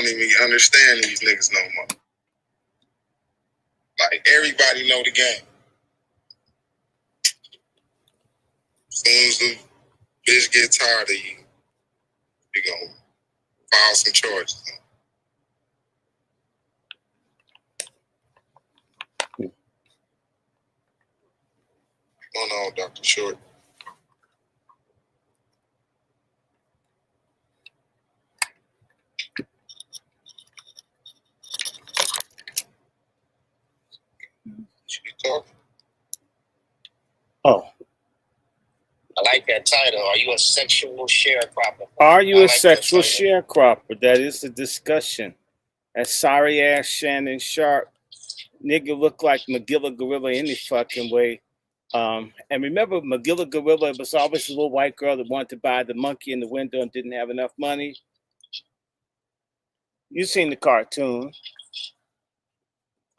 don't even understand these niggas no more. Like, everybody know the game. As soon as the bitch get tired of you, we gonna file some charges. What's going on, Dr. Short? Should be talking. Oh. I like that title. Are you a sexual sharecropper? Are you a sexual sharecropper? That is the discussion. That sorry ass Shannon Sharp nigga look like Magilla Gorilla any fucking way. And remember, Magilla Gorilla was always a little white girl that wanted to buy the monkey in the window and didn't have enough money. You seen the cartoon?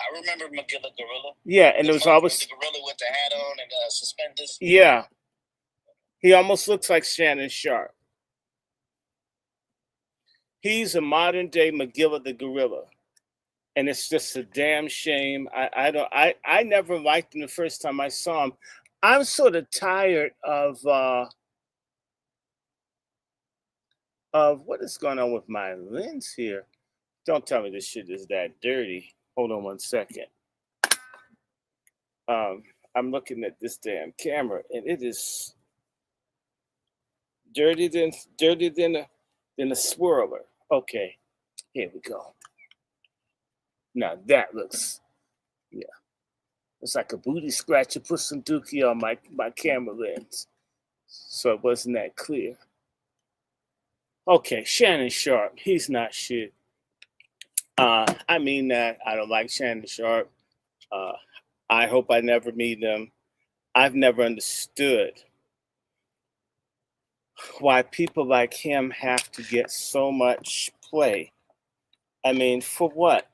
I remember Magilla Gorilla. Yeah, and it was always the gorilla with the hat on and suspenders. Yeah, he almost looks like Shannon Sharp. He's a modern day Magilla the Gorilla. And it's just a damn shame. I never liked him the first time I saw him. I'm sort of tired of what is going on with my lens here. Don't tell me this shit is that dirty. Hold on one second. I'm looking at this damn camera and it is dirty than a swirler. Okay, here we go. Now that looks, yeah. It's like a booty scratcher. Put some dookie on my camera lens. So it wasn't that clear. Okay, Shannon Sharp. He's not shit. I mean that. I don't like Shannon Sharp. I hope I never meet him. I've never understood why people like him have to get so much play. I mean, for what?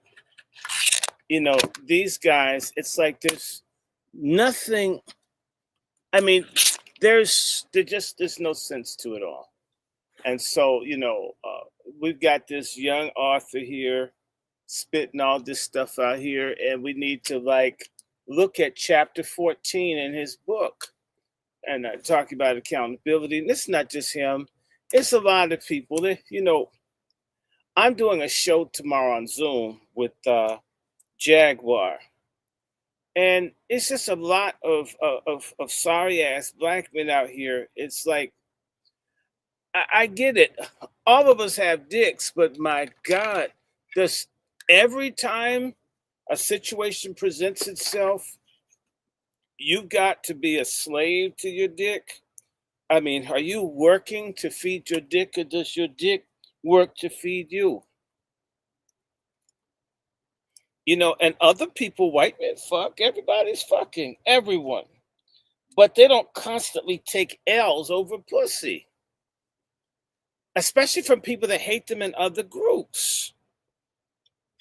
You know, these guys, it's like there's nothing. I mean, there's no sense to it all. And so, you know, we've got this young author here spitting all this stuff out here, and we need to like look at chapter 14 in his book and talk about accountability. And it's not just him; it's a lot of people. That, you know, I'm doing a show tomorrow on Zoom with Jaguar. And it's just a lot of sorry ass black men out here. It's like, I get it. All of us have dicks, but my God, does every time a situation presents itself, you got to be a slave to your dick? I mean, are you working to feed your dick, or does your dick work to feed you? You know, and other people, white men fuck, everybody's fucking everyone. But they don't constantly take L's over pussy. Especially from people that hate them in other groups.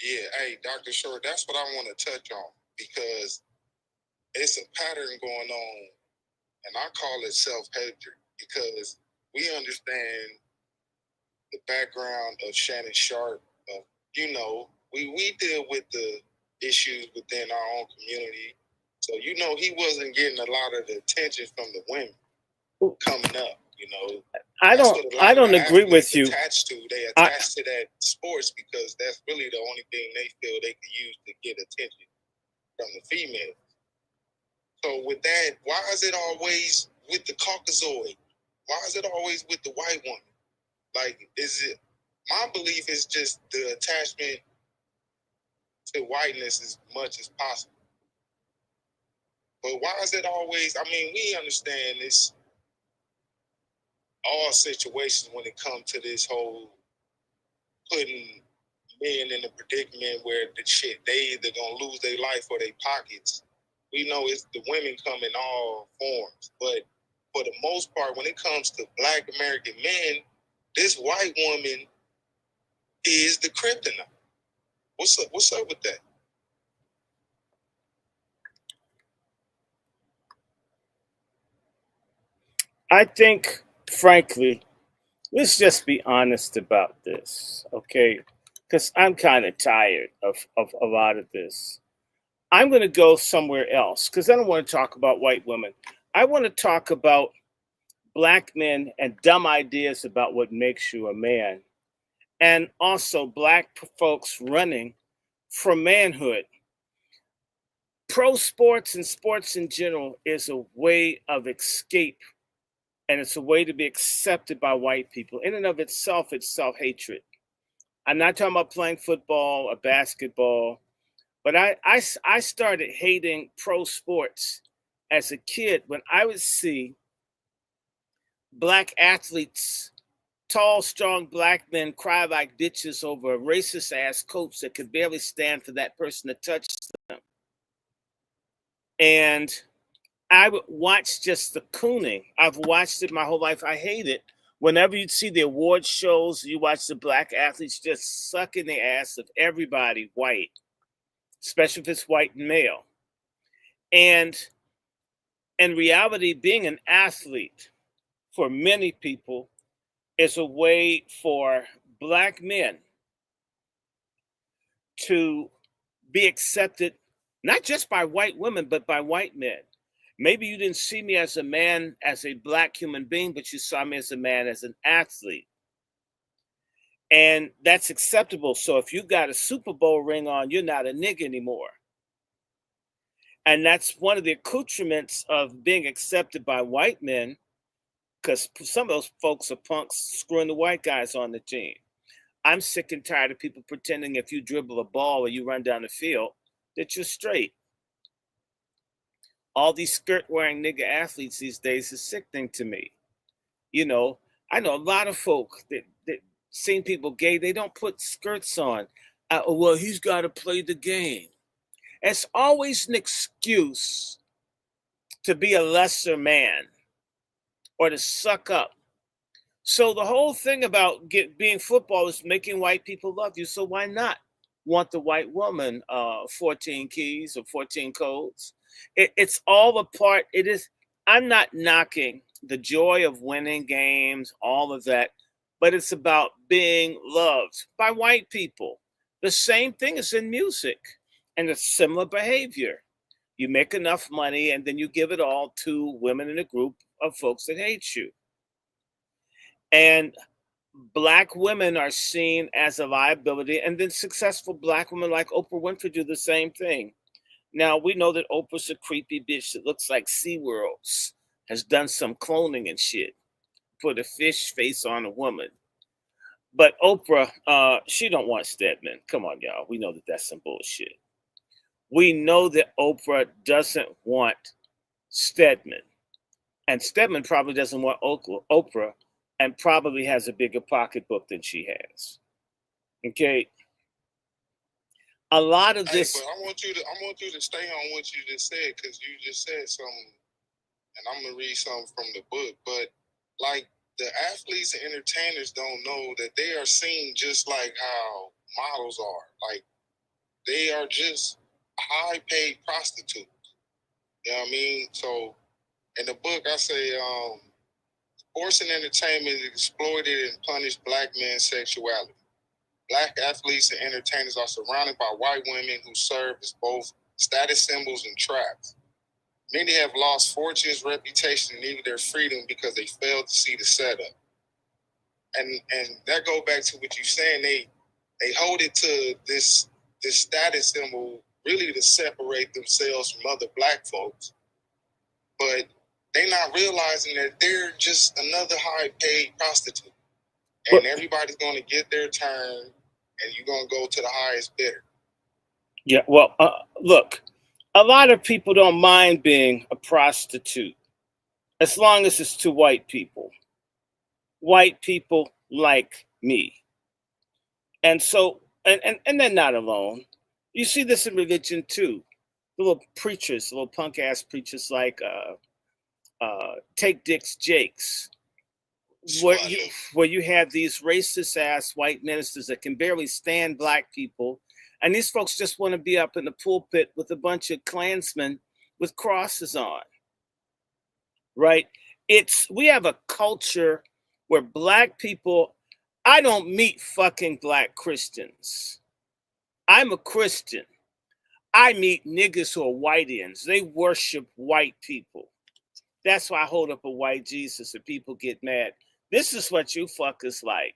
Yeah, hey, Dr. Short, that's what I want to touch on, because it's a pattern going on, and I call it self-hatred, because we understand the background of Shannon Sharp. You know, we deal with the issues within our own community. So, you know, he wasn't getting a lot of the attention from the women coming up, you know. I don't agree with you. They attach to that sports because that's really the only thing they feel they can use to get attention from the females. So with that, why is it always with the Caucasoid? Why is it always with the white woman? Like, is it, my belief is just the attachment to whiteness as much as possible. But why is it always, I mean, we understand this, all situations when it comes to this whole putting men in a predicament where the shit, they either gonna lose their life or their pockets. We know it's the women come in all forms, but for the most part, when it comes to Black American men, this white woman is the kryptonite. What's up with that? I think, frankly, let's just be honest about this, okay? because I'm kind of tired of a lot of this. I'm going to go somewhere else because I don't want to talk about white women. I want to talk about black men and dumb ideas about what makes you a man, and also black folks running for manhood. Pro sports and sports in general is a way of escape, and it's a way to be accepted by white people. In and of itself, it's self hatred. I'm not talking about playing football or basketball, but I started hating pro sports as a kid when I would see black athletes, tall, strong black men cry like bitches over a racist ass coach that could barely stand for that person to touch them. And I would watch just the cooning. I've watched it my whole life. I hate it. Whenever you see the award shows, you watch the black athletes just sucking the ass of everybody white, especially if it's white and male. And in reality, being an athlete for many people is a way for black men to be accepted, not just by white women, but by white men. Maybe you didn't see me as a man, as a black human being, but you saw me as a man, as an athlete. And that's acceptable. So if you got a Super Bowl ring on, you're not a nigga anymore. And that's one of the accoutrements of being accepted by white men, because some of those folks are punks screwing the white guys on the team. I'm sick and tired of people pretending if you dribble a ball or you run down the field that you're straight. All these skirt wearing nigga athletes these days is sickening to me. You know, I know a lot of folk that seen people gay, they don't put skirts on. Well, he's got to play the game. It's always an excuse to be a lesser man or to suck up. So the whole thing about being football is making white people love you. So why not want the white woman 14 keys or 14 codes? It's all a part. It is. I'm not knocking the joy of winning games, all of that, but it's about being loved by white people. The same thing is in music, and it's similar behavior. You make enough money, and then you give it all to women in a group of folks that hate you. And black women are seen as a liability, and then successful black women like Oprah Winfrey do the same thing. Now we know that Oprah's a creepy bitch that looks like SeaWorld's, has done some cloning and shit, put a fish face on a woman. But Oprah, she don't want Stedman. Come on, y'all. We know that that's some bullshit. We know that Oprah doesn't want Stedman, and Stedman probably doesn't want Oprah, and probably has a bigger pocketbook than she has. Okay, a lot of Hey, this. but I want you to stay on what you just said, because you just said something, and I'm gonna read something from the book. But like, the athletes and entertainers don't know that they are seen just like how models are. Like, they are just high paid prostitutes. You know what I mean? So in the book, I say, sports and entertainment exploited and punished black men's sexuality. Black athletes and entertainers are surrounded by white women who serve as both status symbols and traps. Many have lost fortunes, reputation, and even their freedom because they failed to see the setup. And that go back to what you're saying. They hold it to this status symbol really to separate themselves from other black folks. But they're not realizing that they're just another high paid prostitute. And everybody's gonna get their turn, and you're gonna go to the highest bidder. Yeah, well, look, a lot of people don't mind being a prostitute as long as it's to white people. White people like me. And so, and they're not alone. You see this in religion too. The little preachers, the little punk ass preachers like Take Dick's Jakes, where you have these racist ass white ministers that can barely stand black people, and these folks just want to be up in the pulpit with a bunch of Klansmen with crosses on. Right? We have a culture where black people I don't meet fucking black Christians. I'm a Christian. I meet niggas who are white ends. They worship white people. That's why I hold up a white Jesus and people get mad. This is what you fuckers like.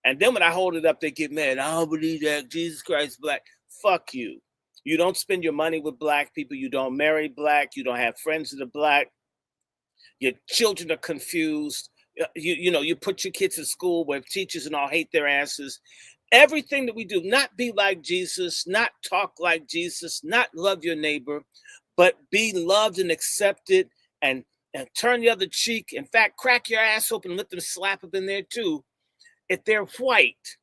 And then when I hold it up, they get mad. I don't believe that Jesus Christ is black. Fuck you. You don't spend your money with black people. You don't marry black. You don't have friends that are black. Your children are confused. You put your kids in school where teachers and all hate their asses. Everything that we do, not be like Jesus, not talk like Jesus, not love your neighbor, but be loved and accepted and turn the other cheek. In fact, crack your ass open and let them slap up in there too. If they're white,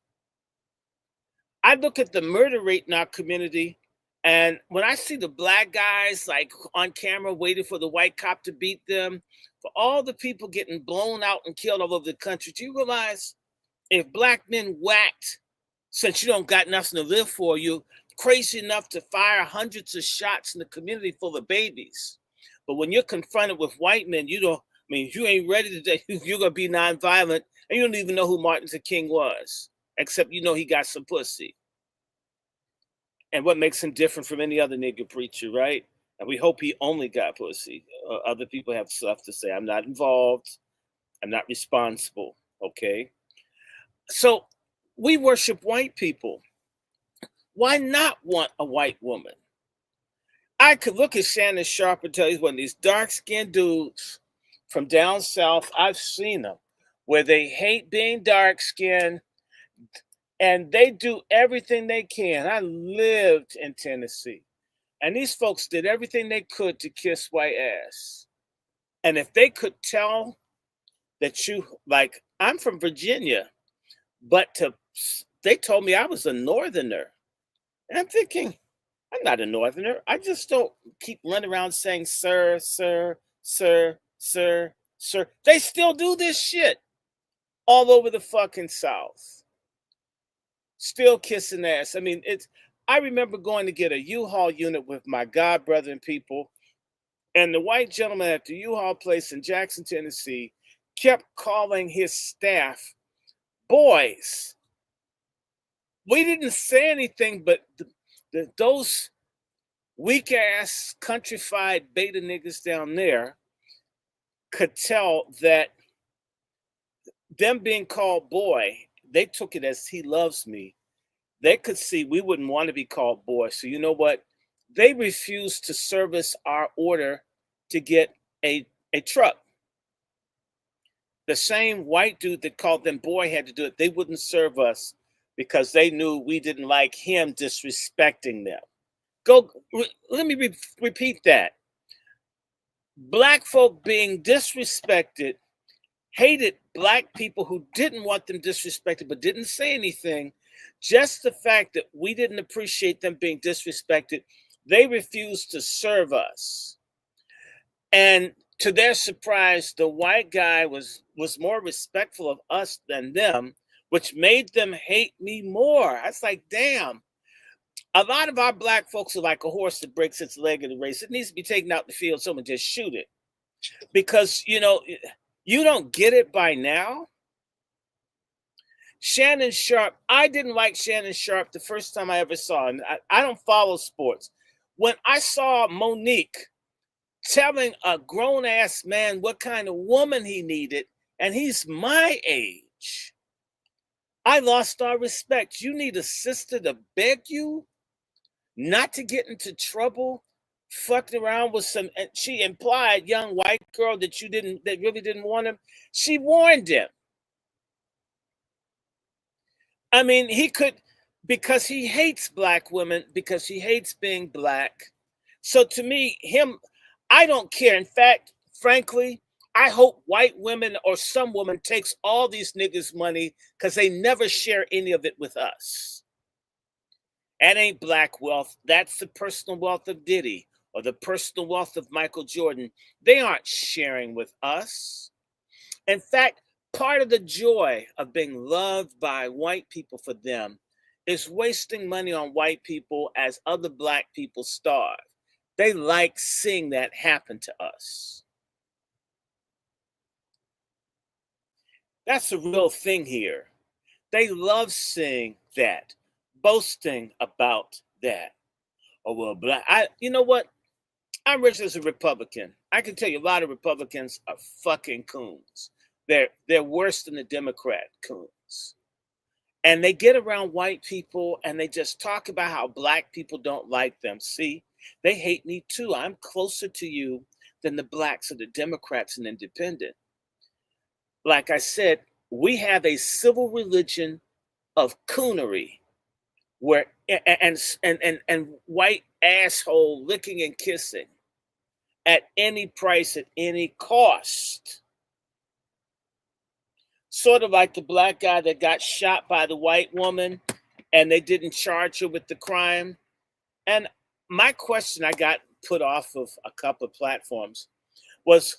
I look at the murder rate in our community, and when I see the black guys like on camera waiting for the white cop to beat them, for all the people getting blown out and killed all over the country, do you realize if black men whacked, since you don't got nothing to live for, you crazy enough to fire hundreds of shots in the community full of babies. But when you're confronted with white men, you don't, I mean, if you ain't ready to, you're going to be nonviolent, and you don't even know who Martin Luther King was, except you know he got some pussy. And what makes him different from any other nigga preacher, right? And we hope he only got pussy. Other people have stuff to say. I'm not involved. I'm not responsible. Okay. So we worship white people. Why not want a white woman? I could look at Shannon Sharp and tell you one of these dark-skinned dudes from down south. I've seen them where they hate being dark-skinned and they do everything they can. I lived in Tennessee. And these folks did everything they could to kiss white ass. And if they could tell that you, like, I'm from Virginia, but they told me I was a northerner. And I'm thinking, I'm not a northerner. I just don't keep running around saying, sir, sir, sir, sir, sir. They still do this shit all over the fucking South. Still kissing ass. I mean, I remember going to get a U-Haul unit with my god brother and people. And the white gentleman at the U-Haul place in Jackson, Tennessee, kept calling his staff boys. We didn't say anything, but those weak-ass, countrified beta niggas down there could tell that them being called boy, they took it as he loves me. They could see we wouldn't want to be called boy. So you know what? They refused to service our order to get a truck. The same white dude that called them boy had to do it. They wouldn't serve us because they knew we didn't like him disrespecting them. Let me repeat that. Black folk being disrespected, hated black people who didn't want them disrespected but didn't say anything. Just the fact that we didn't appreciate them being disrespected, they refused to serve us. And to their surprise, the white guy was more respectful of us than them, which made them hate me more. I was like, damn. A lot of our black folks are like a horse that breaks its leg in the race. It needs to be taken out the field, someone just shoot it. Because, you don't get it by now. Shannon Sharp, I didn't like Shannon Sharp the first time I ever saw him. I don't follow sports. When I saw Monique telling a grown-ass man what kind of woman he needed, and he's my age, I lost all respect. You need a sister to beg you not to get into trouble, fucking around with some, and she implied young white girl that really didn't want him. She warned him. I mean, he could, because he hates black women, because he hates being black. So to me, I don't care. In fact, frankly, I hope white women or some woman takes all these niggas' money because they never share any of it with us. That ain't black wealth. That's the personal wealth of Diddy or the personal wealth of Michael Jordan. They aren't sharing with us. In fact, part of the joy of being loved by white people for them is wasting money on white people as other black people starve. They like seeing that happen to us. That's the real thing here. They love seeing that, boasting about that. Oh well, black. You know what? I'm rich as a Republican. I can tell you a lot of Republicans are fucking coons. They're worse than the Democrat coons. And they get around white people and they just talk about how black people don't like them. See, they hate me too. I'm closer to you than the blacks or the Democrats and independent. Like I said, we have a civil religion of coonery where and white asshole licking and kissing at any price, at any cost. Sort of like the black guy that got shot by the white woman and they didn't charge her with the crime. And my question I got put off of a couple of platforms was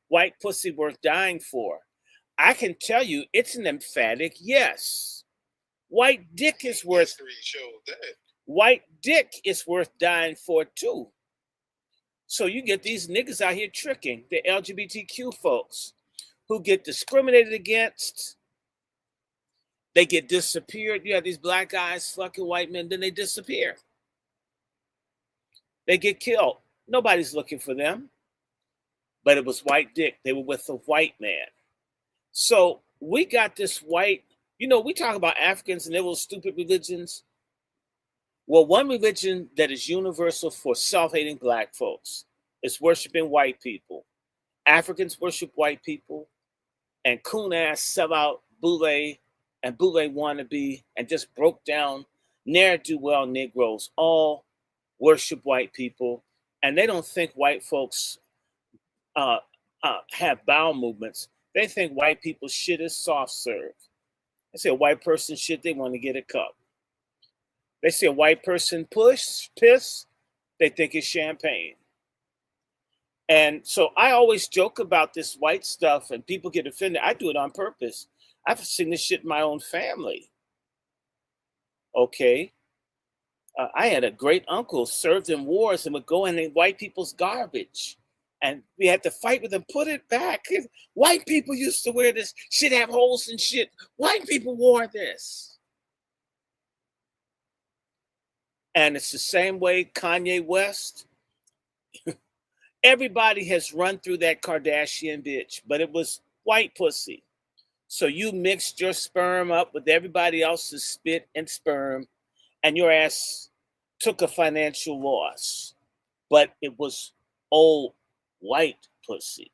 white pussy worth dying for? I can tell you it's an emphatic yes. White dick is worth white dick is worth dying for too. So you get these niggas out here tricking the LGBTQ folks who get discriminated against. They get disappeared. You have these black guys fucking white men, then they disappear. They get killed. Nobody's looking for them. But it was white dick. They were with a white man. So we got this white, we talk about Africans and their little stupid religions. Well, one religion that is universal for self-hating black folks is worshiping white people. Africans worship white people, and coon-ass sellout boule and boule wannabe and just broke down ne'er-do-well Negroes all worship white people, and they don't think white folks have bowel movements. They think white people's shit is soft serve. They say a white person shit, they want to get a cup. They see a white person piss, they think it's champagne. And so I always joke about this white stuff and people get offended. I do it on purpose. I've seen this shit in my own family. Okay. I had a great uncle served in wars and would go in white people's garbage. And we had to fight with them, put it back. White people used to wear this. Shit have holes and shit. White people wore this. And it's the same way Kanye West. Everybody has run through that Kardashian bitch, but it was white pussy. So you mixed your sperm up with everybody else's spit and sperm, and your ass took a financial loss. But it was old white pussy.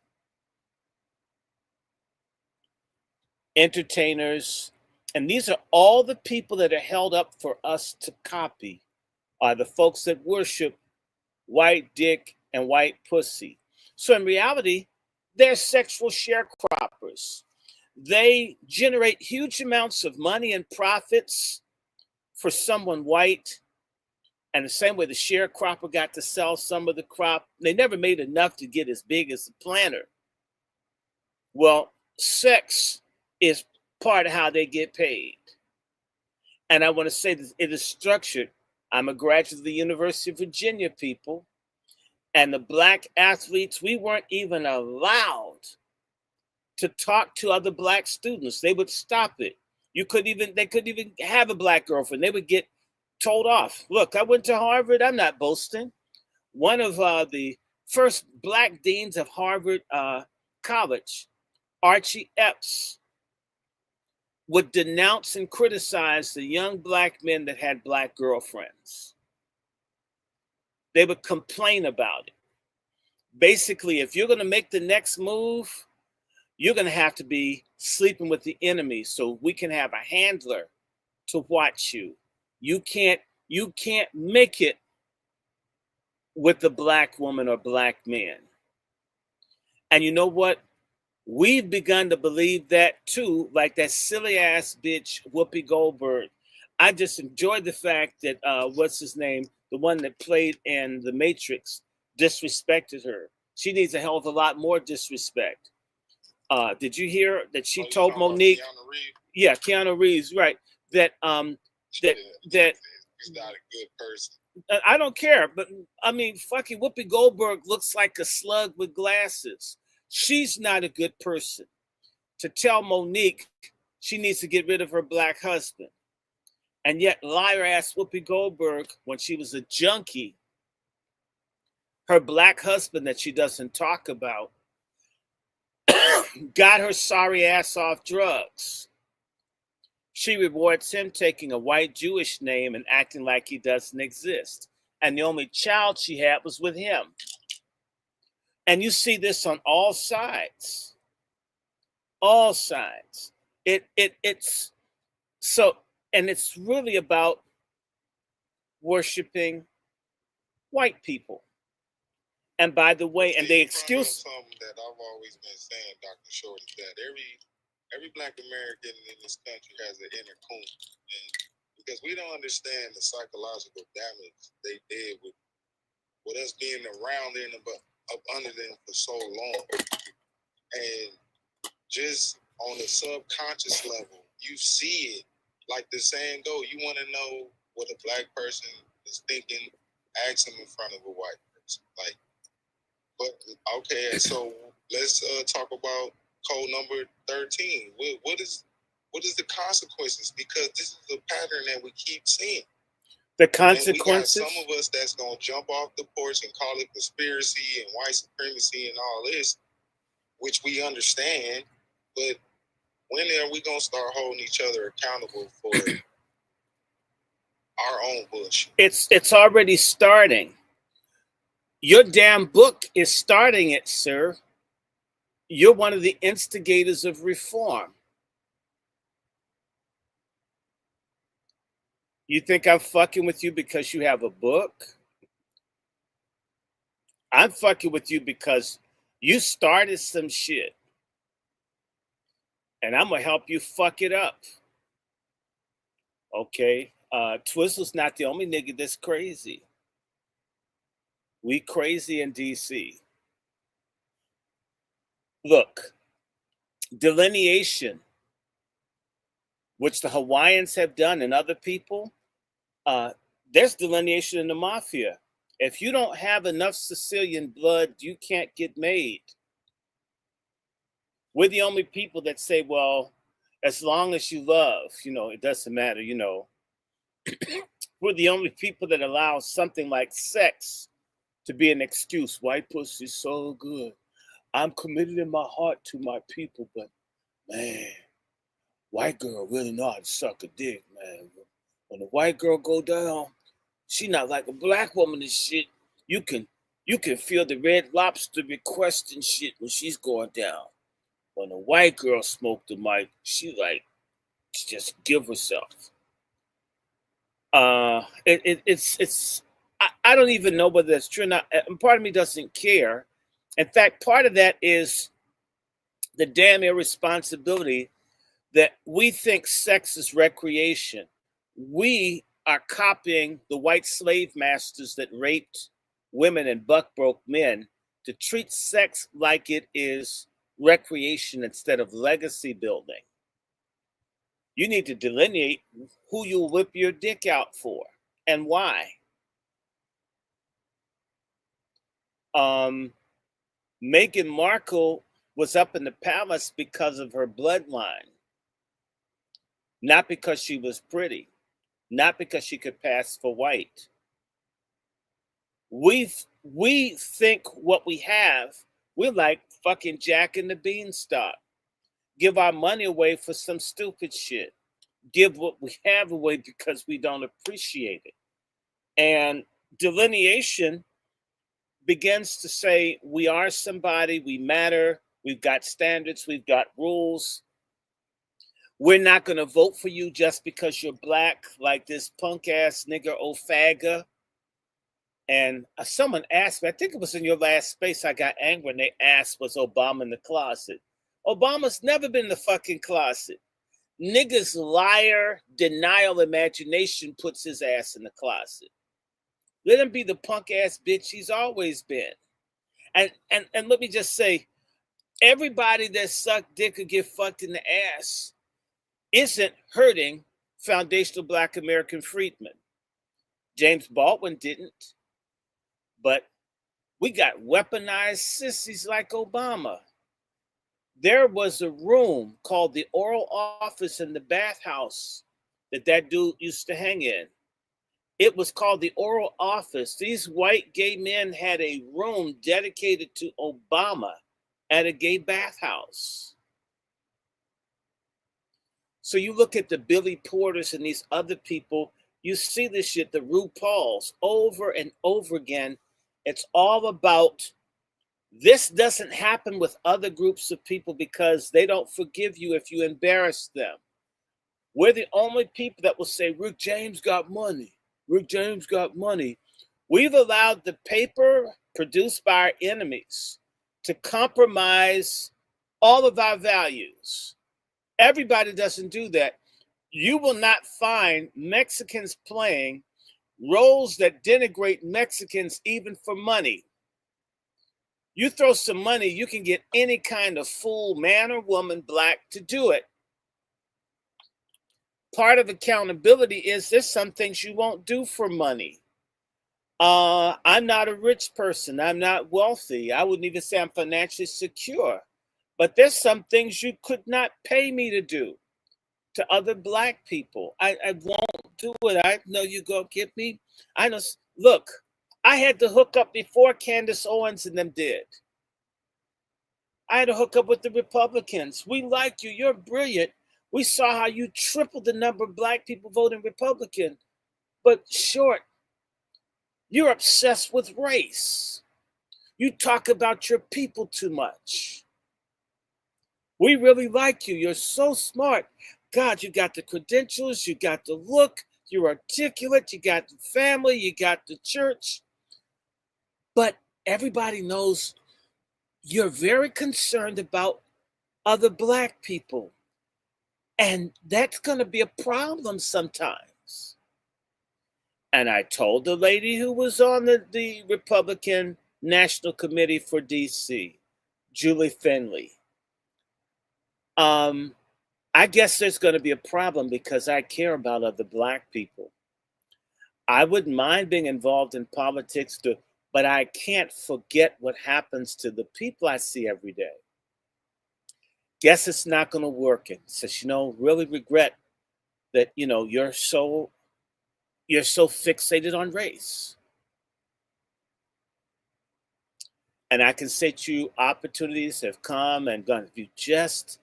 Entertainers, and these are all the people that are held up for us to copy, are the folks that worship white dick and white pussy. So in reality, they're sexual sharecroppers. They generate huge amounts of money and profits for someone white. And the same way the sharecropper got to sell some of the crop, they never made enough to get as big as the planter. Well, sex is part of how they get paid. And I want to say that it is structured. I'm a graduate of the University of Virginia, people. And the black athletes, we weren't even allowed to talk to other black students. They would stop it. They couldn't even have a black girlfriend. They would get told off. Look, I went to Harvard. I'm not boasting. One of the first black deans of Harvard College, Archie Epps, would denounce and criticize the young black men that had black girlfriends. They would complain about it. Basically, if you're going to make the next move, you're going to have to be sleeping with the enemy so we can have a handler to watch you. You can't make it with the black woman or black man. And you know what? We've begun to believe that too, like that silly ass bitch Whoopi Goldberg. I just enjoyed the fact that what's his name, the one that played in The Matrix, disrespected her. She needs a hell of a lot more disrespect. Did you hear that she told Monique? Yeah, Keanu Reeves, right? That he's not a good person. I don't care, but I mean, fucking Whoopi Goldberg looks like a slug with glasses. She's not a good person. To tell Monique She needs to get rid of her black husband. And yet, liar ass Whoopi Goldberg, when she was a junkie, her black husband that she doesn't talk about, got her sorry ass off drugs. She rewards him taking a white Jewish name and acting like he doesn't exist. And the only child she had was with him. And you see this on all sides. All sides. It's so, and it's really about worshiping white people. And by the way, and they excuse something that I've always been saying, Dr. Short, is that every black American in this country has an inner coon. And because we don't understand the psychological damage they did with us being around them but up under them for so long. And just on the subconscious level, you see it. Like the saying go, you want to know what a black person is thinking, ask them in front of a white person. Like, but okay, so let's talk about code number 13. What is the consequences? Because this is a pattern that we keep seeing. The consequences. And we got some of us that's gonna jump off the porch and call it conspiracy and white supremacy and all this, which we understand. But when are we gonna start holding each other accountable for our own bullshit? It's already starting. Your damn book is starting it, sir. You're one of the instigators of reform. You think I'm fucking with you because you have a book? I'm fucking with you because you started some shit. And I'm going to help you fuck it up. Okay? Twizzle's not the only nigga that's crazy. We crazy in DC. Look, delineation, which the Hawaiians have done and other people, there's delineation in the mafia. If you don't have enough Sicilian blood, you can't get made. We're the only people that say, well, as long as you love, it doesn't matter, We're the only people that allow something like sex to be an excuse. White pussy's so good. I'm committed in my heart to my people, but man, white girl really know how to suck a dick, man. When a white girl go down, she not like a black woman and shit. You can feel the Red Lobster request and shit when she's going down. When a white girl smoke the mic, she just give herself. It's I don't even know whether that's true or not. And part of me doesn't care. In fact, part of that is the damn irresponsibility that we think sex is recreation. We are copying the white slave masters that raped women and buck broke men to treat sex like it is recreation instead of legacy building. You need to delineate who you'll whip your dick out for and why. Meghan Markle was up in the palace because of her bloodline, not because she was pretty, not because she could pass for white. We think what we have, we're like fucking Jack and the Beanstalk. Give our money away for some stupid shit. Give what we have away because we don't appreciate it. And delineation begins to say we are somebody, we matter, we've got standards, we've got rules. We're not going to vote for you just because you're black, like this punk ass nigger Ofaga. And someone asked me, I think it was in your last space, I got angry when they asked, was Obama in the closet? Obama's never been in the fucking closet. Niggas liar, denial, imagination puts his ass in the closet. Let him be the punk ass bitch he's always been. And let me just say, everybody that sucked dick or get fucked in the ass isn't hurting foundational Black American freedmen. James Baldwin didn't. But we got weaponized sissies like Obama. There was a room called the oral office in the bathhouse that dude used to hang in. It was called the oral office. These white gay men had a room dedicated to Obama at a gay bathhouse. So you look at the Billy Porters and these other people, you see this shit, the RuPauls, over and over again. It's all about this doesn't happen with other groups of people because they don't forgive you if you embarrass them. We're the only people that will say, Rick James got money. Rick James got money. We've allowed the paper produced by our enemies to compromise all of our values. Everybody doesn't do that. You will not find Mexicans playing roles that denigrate Mexicans even for money. You throw some money, you can get any kind of fool, man or woman, black, to do it. Part of accountability is there's some things you won't do for money. I'm not a rich person. I'm not wealthy. I wouldn't even say I'm financially secure. But there's some things you could not pay me to do to other black people. I won't do it. I know you go get me. I know. Look, I had to hook up before Candace Owens and them did. I had to hook up with the Republicans. We like you. You're brilliant. We saw how you tripled the number of black people voting Republican. But Short, you're obsessed with race. You talk about your people too much. We really like you. You're so smart. God, you got the credentials, you got the look, you're articulate, you got the family, you got the church. But everybody knows you're very concerned about other black people. And that's going to be a problem sometimes. And I told the lady who was on the Republican National Committee for DC, Julie Finley, I guess there's going to be a problem because I care about other black people. I wouldn't mind being involved in politics, but I can't forget what happens to the people I see every day. Guess it's not going to work. And says, really regret that, you're so fixated on race. And I can say to you, opportunities have come and gone. If you just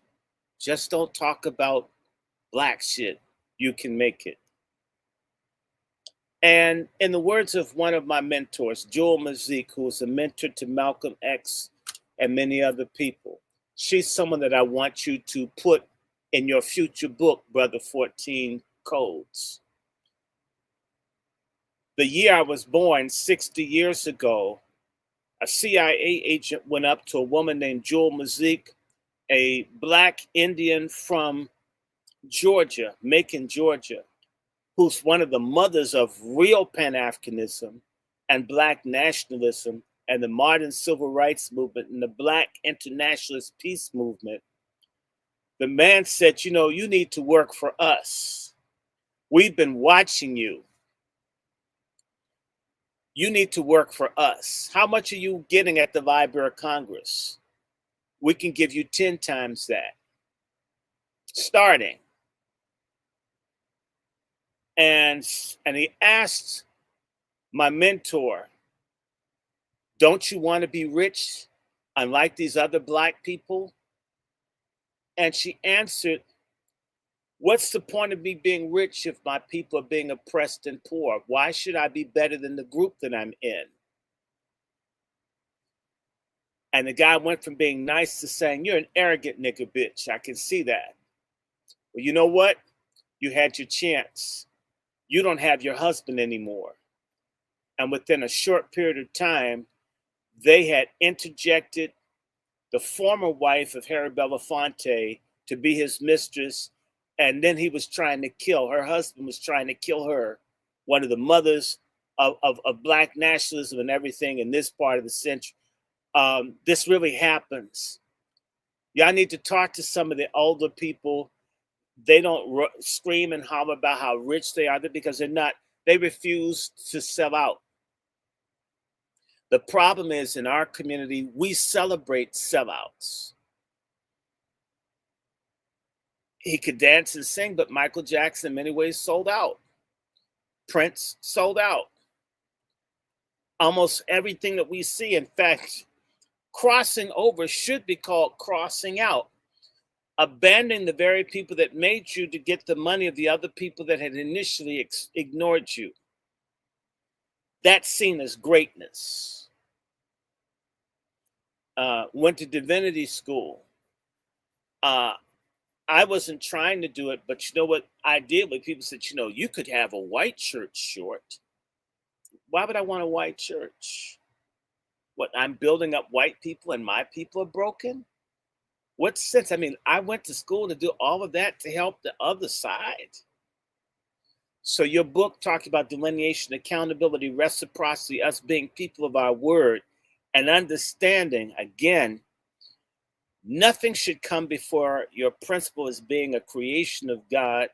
don't talk about black shit, you can make it. And in the words of one of my mentors, Joel Mazik, who was a mentor to Malcolm X and many other people, she's someone that I want you to put in your future book, Brother 14 Codes. The year I was born, 60 years ago, a CIA agent went up to a woman named Joel Mazik, a black Indian from Georgia, Macon, Georgia, who's one of the mothers of real Pan-Africanism and black nationalism and the modern civil rights movement and the black internationalist peace movement. The man said, you need to work for us. We've been watching you. You need to work for us. How much are you getting at the Library of Congress? We can give you 10 times that. Starting. And he asked my mentor, don't you want to be rich unlike these other black people? And she answered, what's the point of me being rich if my people are being oppressed and poor? Why should I be better than the group that I'm in? And the guy went from being nice to saying, you're an arrogant nigga bitch. I can see that. Well, you know what? You had your chance. You don't have your husband anymore. And within a short period of time, they had interjected the former wife of Harry Belafonte to be his mistress. And then he was trying to kill her husband, was trying to kill her, one of the mothers of black nationalism and everything in this part of the century. This really happens. Y'all need to talk to some of the older people. They don't scream and holler about how rich they are because they refuse to sell out. The problem is in our community, we celebrate sellouts. He could dance and sing, but Michael Jackson in many ways sold out. Prince sold out. Almost everything that we see, in fact, crossing over should be called crossing out. Abandoning the very people that made you to get the money of the other people that had initially ignored you. That's seen as greatness. Went to divinity school. I wasn't trying to do it, but you know what I did? When people said, you could have a white church short. Why would I want a white church? What, I'm building up white people and my people are broken? What sense? I mean, I went to school to do all of that to help the other side. So your book talking about delineation, accountability, reciprocity, us being people of our word, and understanding, again, nothing should come before your principle as being a creation of God,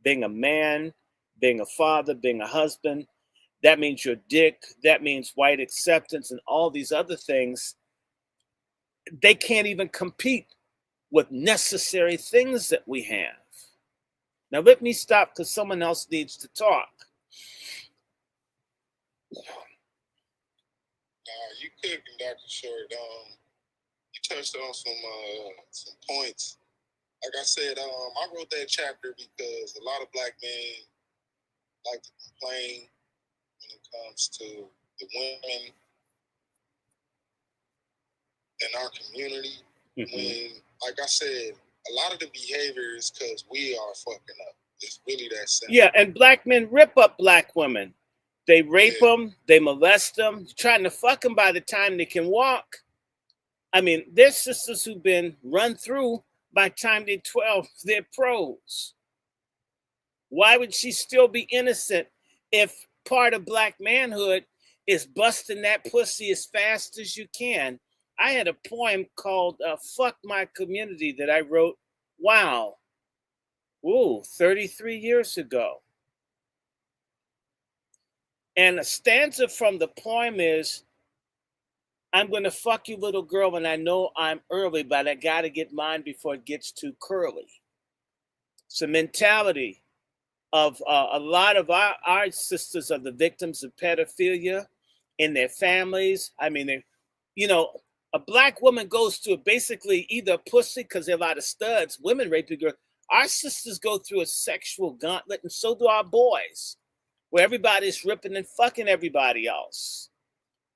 being a man, being a father, being a husband. That means your dick. That means white acceptance and all these other things. They can't even compete with necessary things that we have. Now, let me stop because someone else needs to talk. You could, Dr. Short. You touched on some points. Like I said, I wrote that chapter because a lot of black men like to complain when it comes to the women in our community. Mm-hmm. When, like I said, a lot of the behavior is because we are fucking up. It's really that simple. Yeah, and black men rip up black women. They rape them, they molest them, trying to fuck them by the time they can walk. I mean, there's sisters who've been run through by the time they're 12, they're pros. Why would she still be innocent if part of black manhood is busting that pussy as fast as you can? I had a poem called Fuck My Community that I wrote, 33 years ago. And a stanza from the poem is, I'm going to fuck you, little girl, and I know I'm early, but I got to get mine before it gets too curly. It's a mentality of a lot of our sisters are the victims of pedophilia in their families. I mean, a black woman goes through basically either a pussy because there are a lot of studs, women raping girls. Our sisters go through a sexual gauntlet, and so do our boys, where everybody's ripping and fucking everybody else.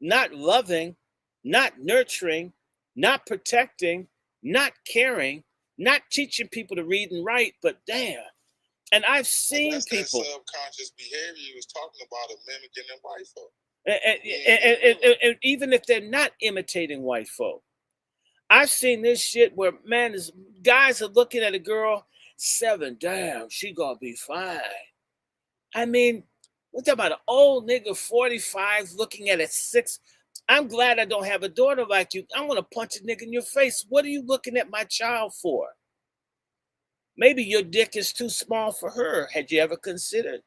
Not loving, not nurturing, not protecting, not caring, not teaching people to read and write, but damn. And I've seen people. That subconscious behavior you was talking about of mimicking them white folk. And even if they're not imitating white folk. I've seen this shit where, man, guys are looking at a girl, 7, damn, she gonna be fine. I mean, we're talking about an old nigga, 45, looking at a 6. I'm glad I don't have a daughter like you. I'm gonna punch a nigga in your face. What are you looking at my child for? Maybe your dick is too small for her. Had you ever considered?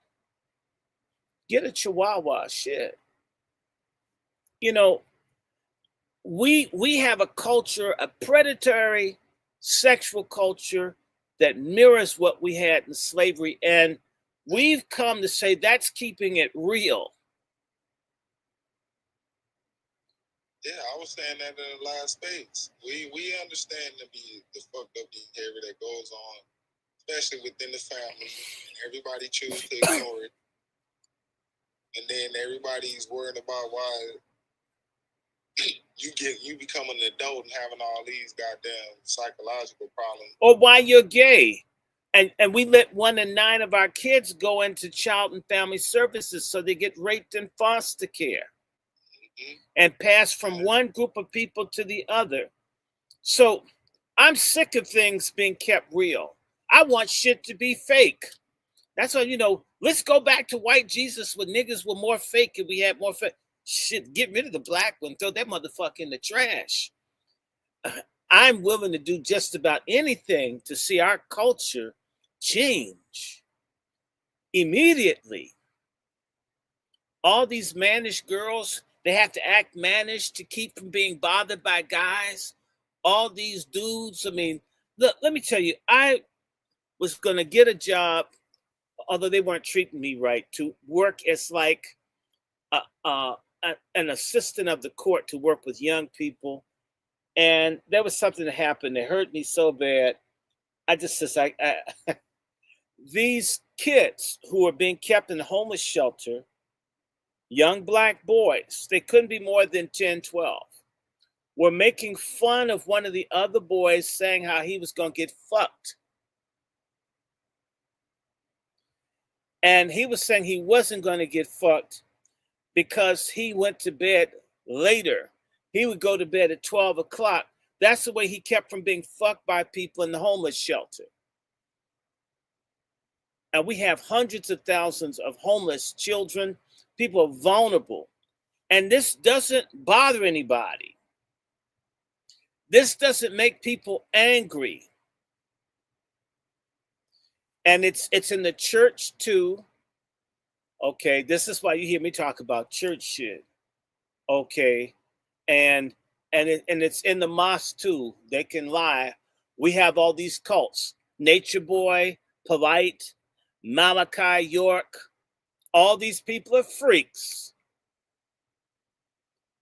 Get a chihuahua, shit. We have a culture, a predatory sexual culture that mirrors what we had in slavery. And we've come to say that's keeping it real. Yeah, I was saying that in the last space. We understand the fucked up behavior that goes on, especially within the family. Everybody chooses to ignore it. And then everybody's worried about why you become an adult and having all these goddamn psychological problems. Or why you're gay. And we let 1 in 9 of our kids go into child and family services so they get raped in foster care. Mm-hmm. And pass from one group of people to the other. So I'm sick of things being kept real. I want shit to be fake. That's why, let's go back to white Jesus when niggas were more fake and we had more fake. Shit, get rid of the black one, throw that motherfucker in the trash. I'm willing to do just about anything to see our culture change immediately. All these mannish girls, they have to act mannish to keep from being bothered by guys. All these dudes, I mean, look, let me tell you, was going to get a job, although they weren't treating me right, to work as like an assistant of the court to work with young people. And there was something that happened that hurt me so bad. I just says, these kids who are being kept in the homeless shelter, young black boys, they couldn't be more than 10, 12, were making fun of one of the other boys, saying how he was going to get fucked. And he was saying he wasn't going to get fucked because he went to bed later. He would go to bed at 12 o'clock. That's the way he kept from being fucked by people in the homeless shelter. And we have hundreds of thousands of homeless children. People are vulnerable. And this doesn't bother anybody. This doesn't make people angry. And it's in the church too. Okay, this is why you hear me talk about church shit. Okay, and it's in the mosque too. They can lie. We have all these cults: Nature Boy, Polite, Malachi York. All these people are freaks.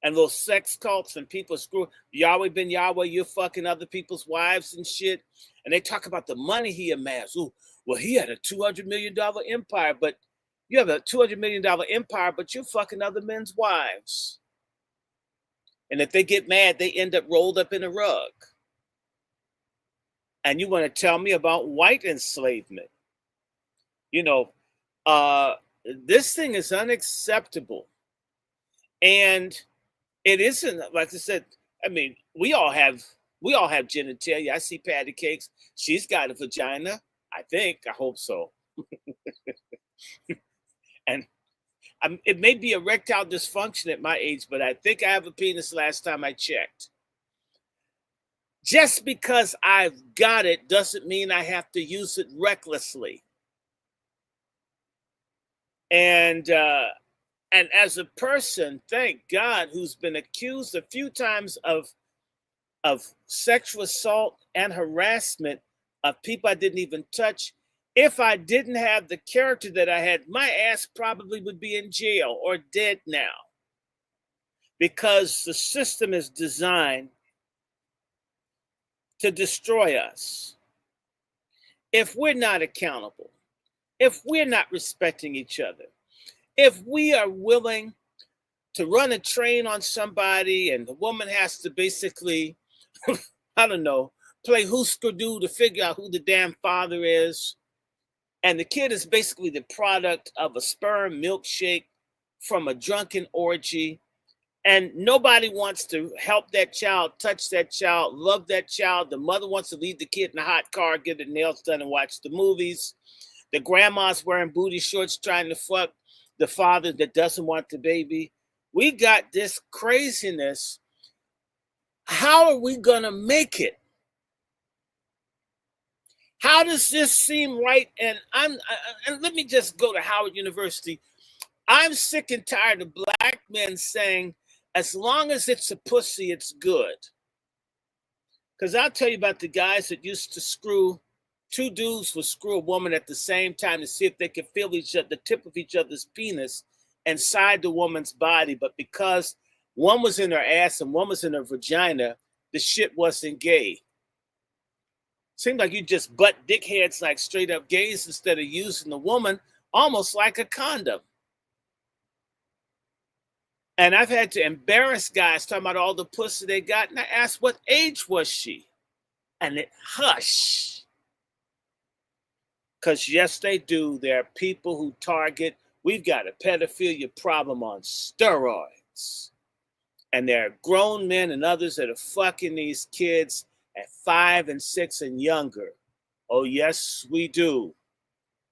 And those sex cults and people screw Yahweh ben Yahweh, you're fucking other people's wives and shit. And they talk about the money he amassed. Ooh, well, he had a $200 million empire, but you have a $200 million empire, but you're fucking other men's wives. And if they get mad, they end up rolled up in a rug. And you want to tell me about white enslavement? You know, this thing is unacceptable. And it isn't, like I said, I mean, we all have genitalia. I see Patty Cakes. She's got a vagina. I think. I hope so. And it may be erectile dysfunction at my age, but I think I have a penis last time I checked. Just because I've got it doesn't mean I have to use it recklessly. And as a person, thank God, who's been accused a few times of sexual assault and harassment of people I didn't even touch, if I didn't have the character that I had, my ass probably would be in jail or dead now. Because the system is designed to destroy us. If we're not accountable, if we're not respecting each other, if we are willing to run a train on somebody and the woman has to basically, I don't know, play hoosker-doo to figure out who the damn father is, and the kid is basically the product of a sperm milkshake from a drunken orgy, and nobody wants to help that child, touch that child, love that child. The mother wants to leave the kid in a hot car, get her nails done, and watch the movies. The grandma's wearing booty shorts trying to fuck the father that doesn't want the baby. We got this craziness. How are we going to make it? How does this seem right? And let me just go to Howard University. I'm sick and tired of black men saying, as long as it's a pussy, it's good. Because I'll tell you about the guys that used to screw, two dudes would screw a woman at the same time to see if they could feel the tip of each other's penis inside the woman's body. But because one was in her ass and one was in her vagina, the shit wasn't gay. Seemed like you just butt dickheads like straight up gays instead of using the woman almost like a condom. And I've had to embarrass guys talking about all the pussy they got. And I asked, what age was she? And it hush. Because yes, they do. There are people who target. We've got a pedophilia problem on steroids. And there are grown men and others that are fucking these kids at 5 and 6 and younger. Oh, yes, we do.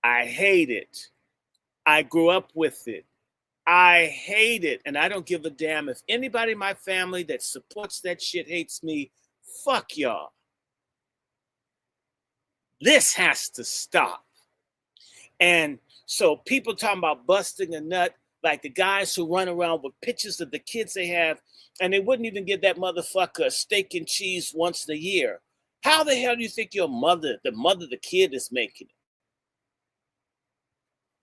I hate it. I grew up with it. I hate it. And I don't give a damn if anybody in my family that supports that shit hates me. Fuck y'all. This has to stop. And so people talking about busting a nut, like the guys who run around with pictures of the kids they have, and they wouldn't even give that motherfucker a steak and cheese once a year. How the hell do you think your mother, the mother of the kid, is making it?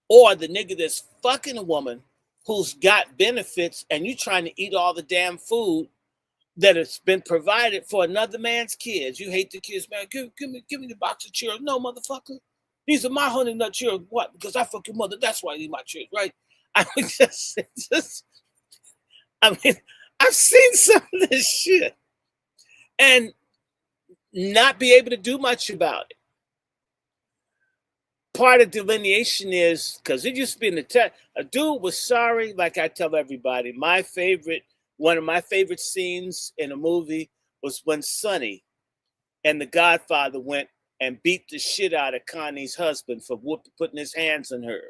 Or the nigga that's fucking a woman who's got benefits and you trying to eat all the damn food that has been provided for another man's kids. You hate the kids, man. Give me the box of Cheerios. No, motherfucker. These are my honey nut Cheerios. What? Because I fuck your mother. That's why I eat my Cheerios, right? I mean, I mean, I've seen some of this shit and not be able to do much about it. Part of delineation is because it used to be in the text. A dude was sorry, like I tell everybody. One of my favorite scenes in a movie was when Sonny and the Godfather went and beat the shit out of Connie's husband for putting his hands on her.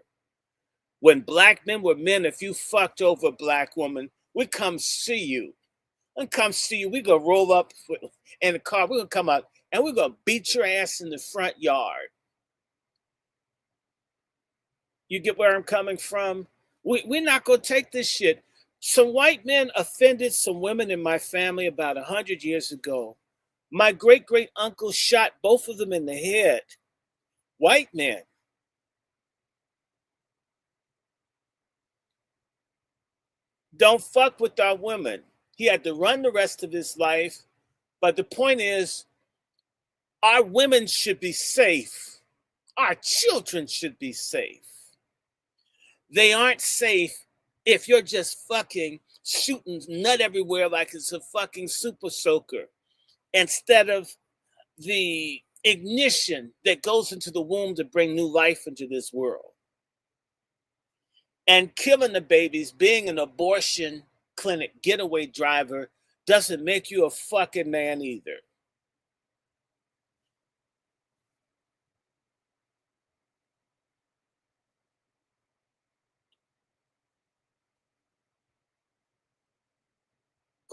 When black men were men, if you fucked over a black woman, we come see you. And come see you. We gonna roll up in the car. We're gonna come out and we're gonna beat your ass in the front yard. You get where I'm coming from? We're not going to take this shit. Some white men offended some women in my family about 100 years ago. My great-great uncle shot both of them in the head. White men. Don't fuck with our women. He had to run the rest of his life. But the point is, our women should be safe. Our children should be safe. They aren't safe if you're just fucking shooting nut everywhere like it's a fucking super soaker instead of the ignition that goes into the womb to bring new life into this world. And killing the babies, being an abortion clinic getaway driver doesn't make you a fucking man either.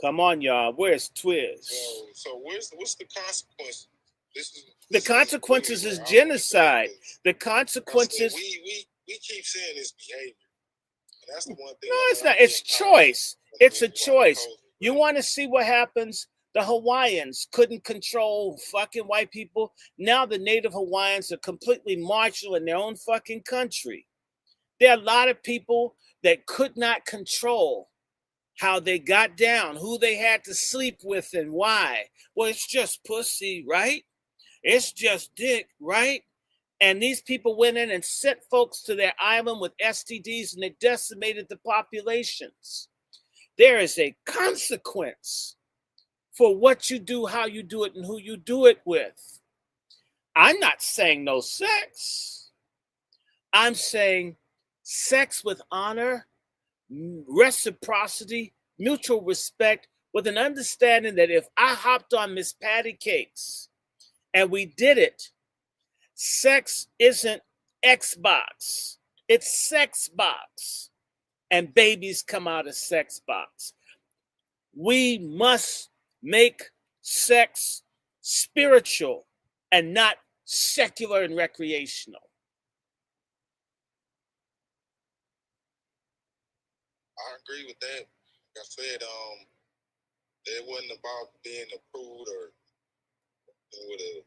Come on, y'all. Where's Twiz? So what's the consequences? The consequences is genocide. The consequences. We keep saying this behavior. And that's the one thing. No, it's not. It's choice. It's a choice. You want to see what happens? The Hawaiians couldn't control fucking white people. Now the native Hawaiians are completely martial in their own fucking country. There are a lot of people that could not control how they got down, who they had to sleep with and why. Well, it's just pussy, right? It's just dick, right? And these people went in and sent folks to their island with STDs and they decimated the populations. There is a consequence for what you do, how you do it, and who you do it with. I'm not saying no sex. I'm saying sex with honor, reciprocity, mutual respect, with an understanding that if I hopped on Miss Patty Cakes and we did it, sex isn't Xbox, it's sex box, and babies come out of sex box. We must make sex spiritual and not secular and recreational. I agree with that. Like I said, it wasn't about being a prude or with a,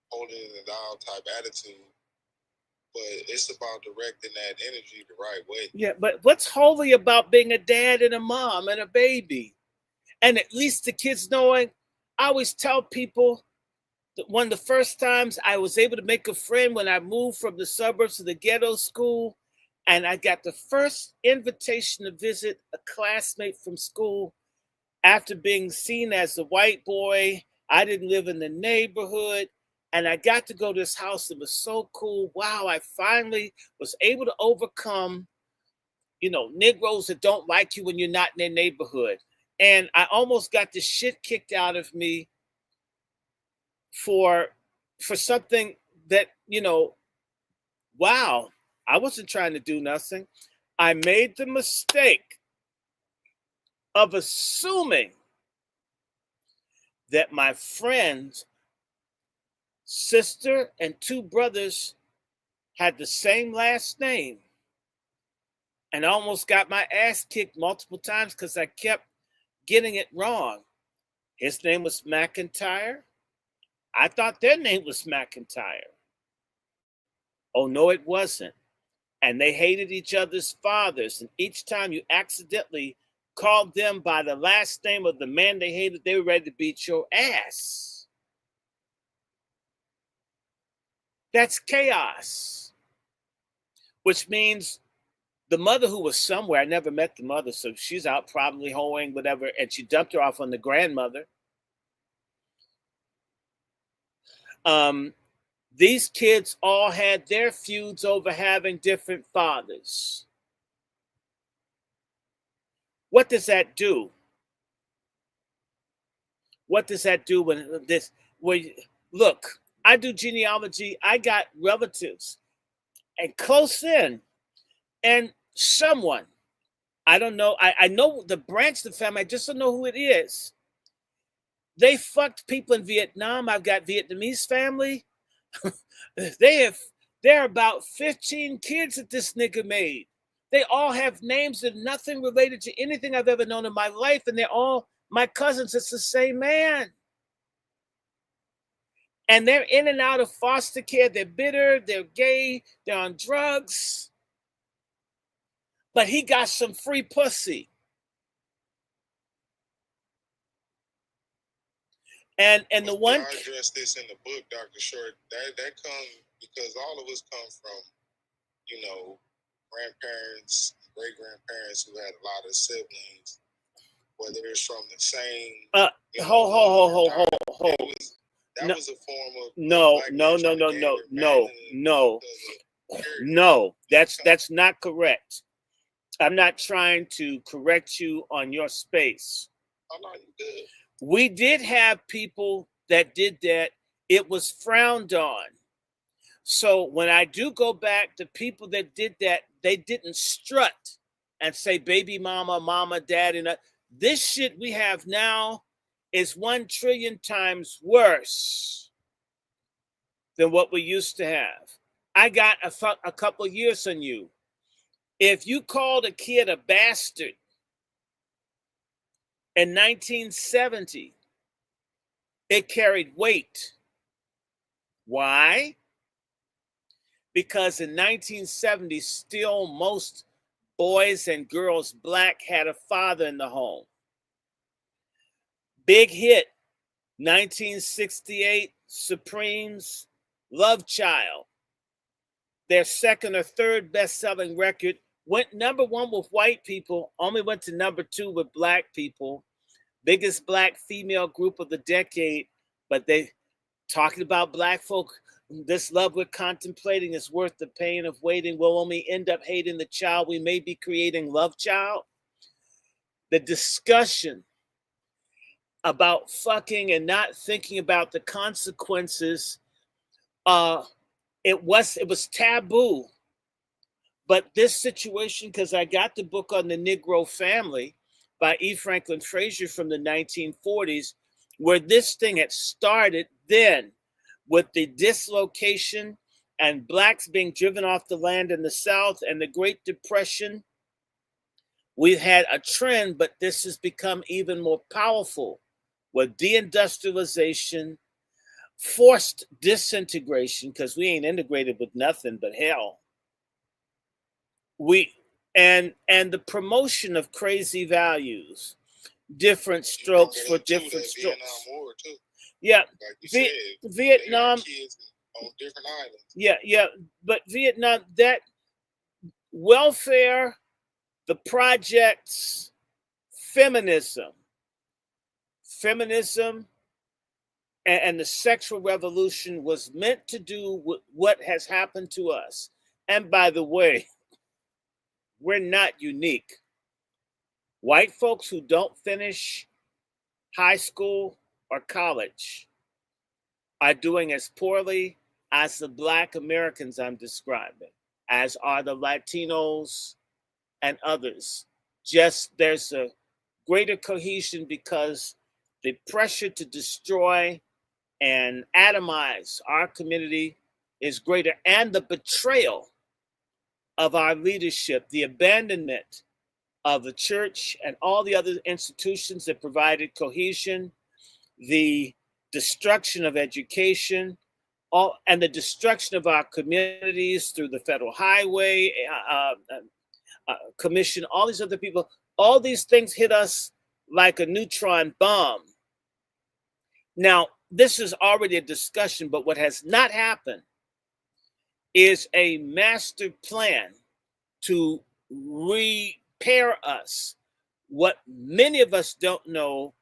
holding it down type attitude, but it's about directing that energy the right way. Yeah, but what's holy about being a dad and a mom and a baby? And at least the kids knowing, I always tell people that one of the first times I was able to make a friend when I moved from the suburbs to the ghetto school, and I got the first invitation to visit a classmate from school after being seen as a white boy. I didn't live in the neighborhood, and I got to go to this house. It was so cool. Wow, I finally was able to overcome, Negroes that don't like you when you're not in their neighborhood. And I almost got the shit kicked out of me for something that, wow, I wasn't trying to do nothing. I made the mistake of assuming that my friend's sister and two brothers had the same last name. And I almost got my ass kicked multiple times because I kept getting it wrong. His name was McIntyre. I thought their name was McIntyre. Oh, no, it wasn't. And they hated each other's fathers. And each time you accidentally called them by the last name of the man they hated, they were ready to beat your ass. That's chaos. Which means the mother who was somewhere, I never met the mother, so she's out probably hoeing, whatever, and she dumped her off on the grandmother. These kids all had their feuds over having different fathers. What does that do? What does that do when this? Look, I do genealogy. I got relatives, and close in, and someone I don't know. I know the branch of the family. I just don't know who it is. They fucked people in Vietnam. I've got Vietnamese family. There are about 15 kids that this nigga made. They all have names that nothing related to anything I've ever known in my life, and they're all my cousins. It's the same man. And they're in and out of foster care. They're bitter, they're gay, they're on drugs. But he got some free pussy. And the one I addressed this in the book, Dr. Short. That comes because all of us come from, grandparents, great grandparents who had a lot of siblings, whether it's from the same. That was a form of no. That's not correct. I'm not trying to correct you on your space. I'm not good. We did have people that did that. It was frowned on. So when I do go back to people that did that, they didn't strut and say baby mama, mama, dad. And this shit we have now is 1 trillion times worse than what we used to have. I got a couple of years on you. If you called a kid a bastard in 1970, it carried weight. Why? Because in 1970, still most boys and girls black had a father in the home. Big hit, 1968, Supreme's Love Child. Their second or third best-selling record went number 1 with white people, only went to number 2 with black people. Biggest black female group of the decade, but they talking about black folk. This love we're contemplating is worth the pain of waiting. We'll only end up hating the child we may be creating. Love Child. The discussion about fucking and not thinking about the consequences, it was taboo. But this situation, because I got the book on the Negro family by E. Franklin Frazier from the 1940s, where this thing had started then with the dislocation and blacks being driven off the land in the South and the Great Depression. We've had a trend, but this has become even more powerful with deindustrialization, forced disintegration, because we ain't integrated with nothing but hell. And the promotion of crazy values, different strokes for different strokes. Yeah, like Vietnam. Kids on different islands. Yeah, but Vietnam, that welfare, the projects, feminism, and the sexual revolution was meant to do what has happened to us. And by the way, we're not unique. White folks who don't finish high school or college are doing as poorly as the Black Americans I'm describing, as are the Latinos and others. Just there's a greater cohesion because the pressure to destroy and atomize our community is greater, and the betrayal of our leadership, the abandonment of the church and all the other institutions that provided cohesion, the destruction of education, all and the destruction of our communities through the federal highway commission, all these other people, all these things hit us like a neutron bomb. Now, this is already a discussion, but what has not happened is a master plan to repair us. What many of us don't know,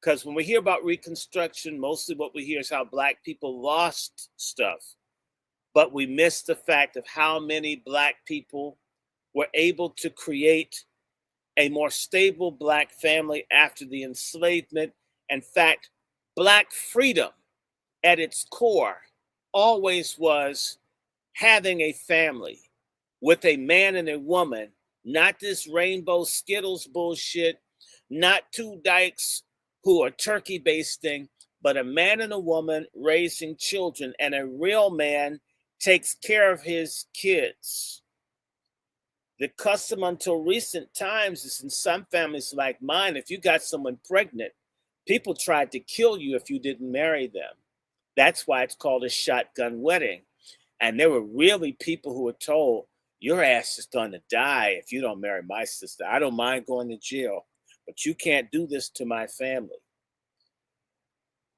because when we hear about Reconstruction, mostly what we hear is how Black people lost stuff. But we miss the fact of how many Black people were able to create a more stable Black family after the enslavement. In fact, Black freedom at its core always was having a family with a man and a woman, not this rainbow Skittles bullshit, not two dykes who are turkey basting, but a man and a woman raising children, and a real man takes care of his kids. The custom until recent times is in some families like mine, if you got someone pregnant, people tried to kill you if you didn't marry them. That's why it's called a shotgun wedding. And there were really people who were told, your ass is going to die if you don't marry my sister. I don't mind going to jail, but you can't do this to my family.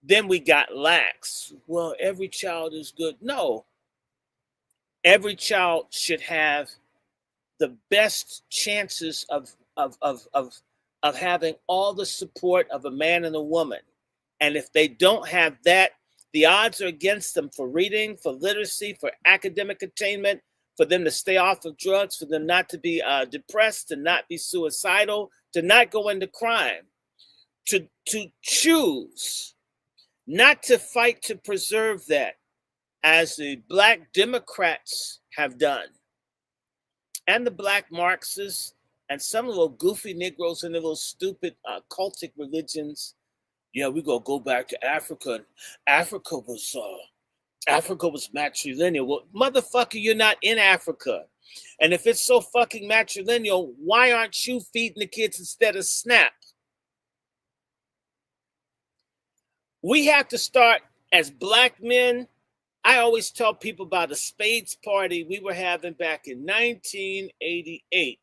Then we got lax. Well, every child is good. No, every child should have the best chances of having all the support of a man and a woman. And if they don't have that, the odds are against them for reading, for literacy, for academic attainment, for them to stay off of drugs, for them not to be depressed, to not be suicidal, to not go into crime, to choose not to fight to preserve that, as the Black Democrats have done, and the Black Marxists, and some little goofy Negroes in their little stupid cultic religions. Yeah, we gonna go back to Africa. Africa was matrilineal. Well, motherfucker, you're not in Africa. And if it's so fucking matrilineal, why aren't you feeding the kids instead of Snap? We have to start as Black men. I always tell people about a spades party we were having back in 1988.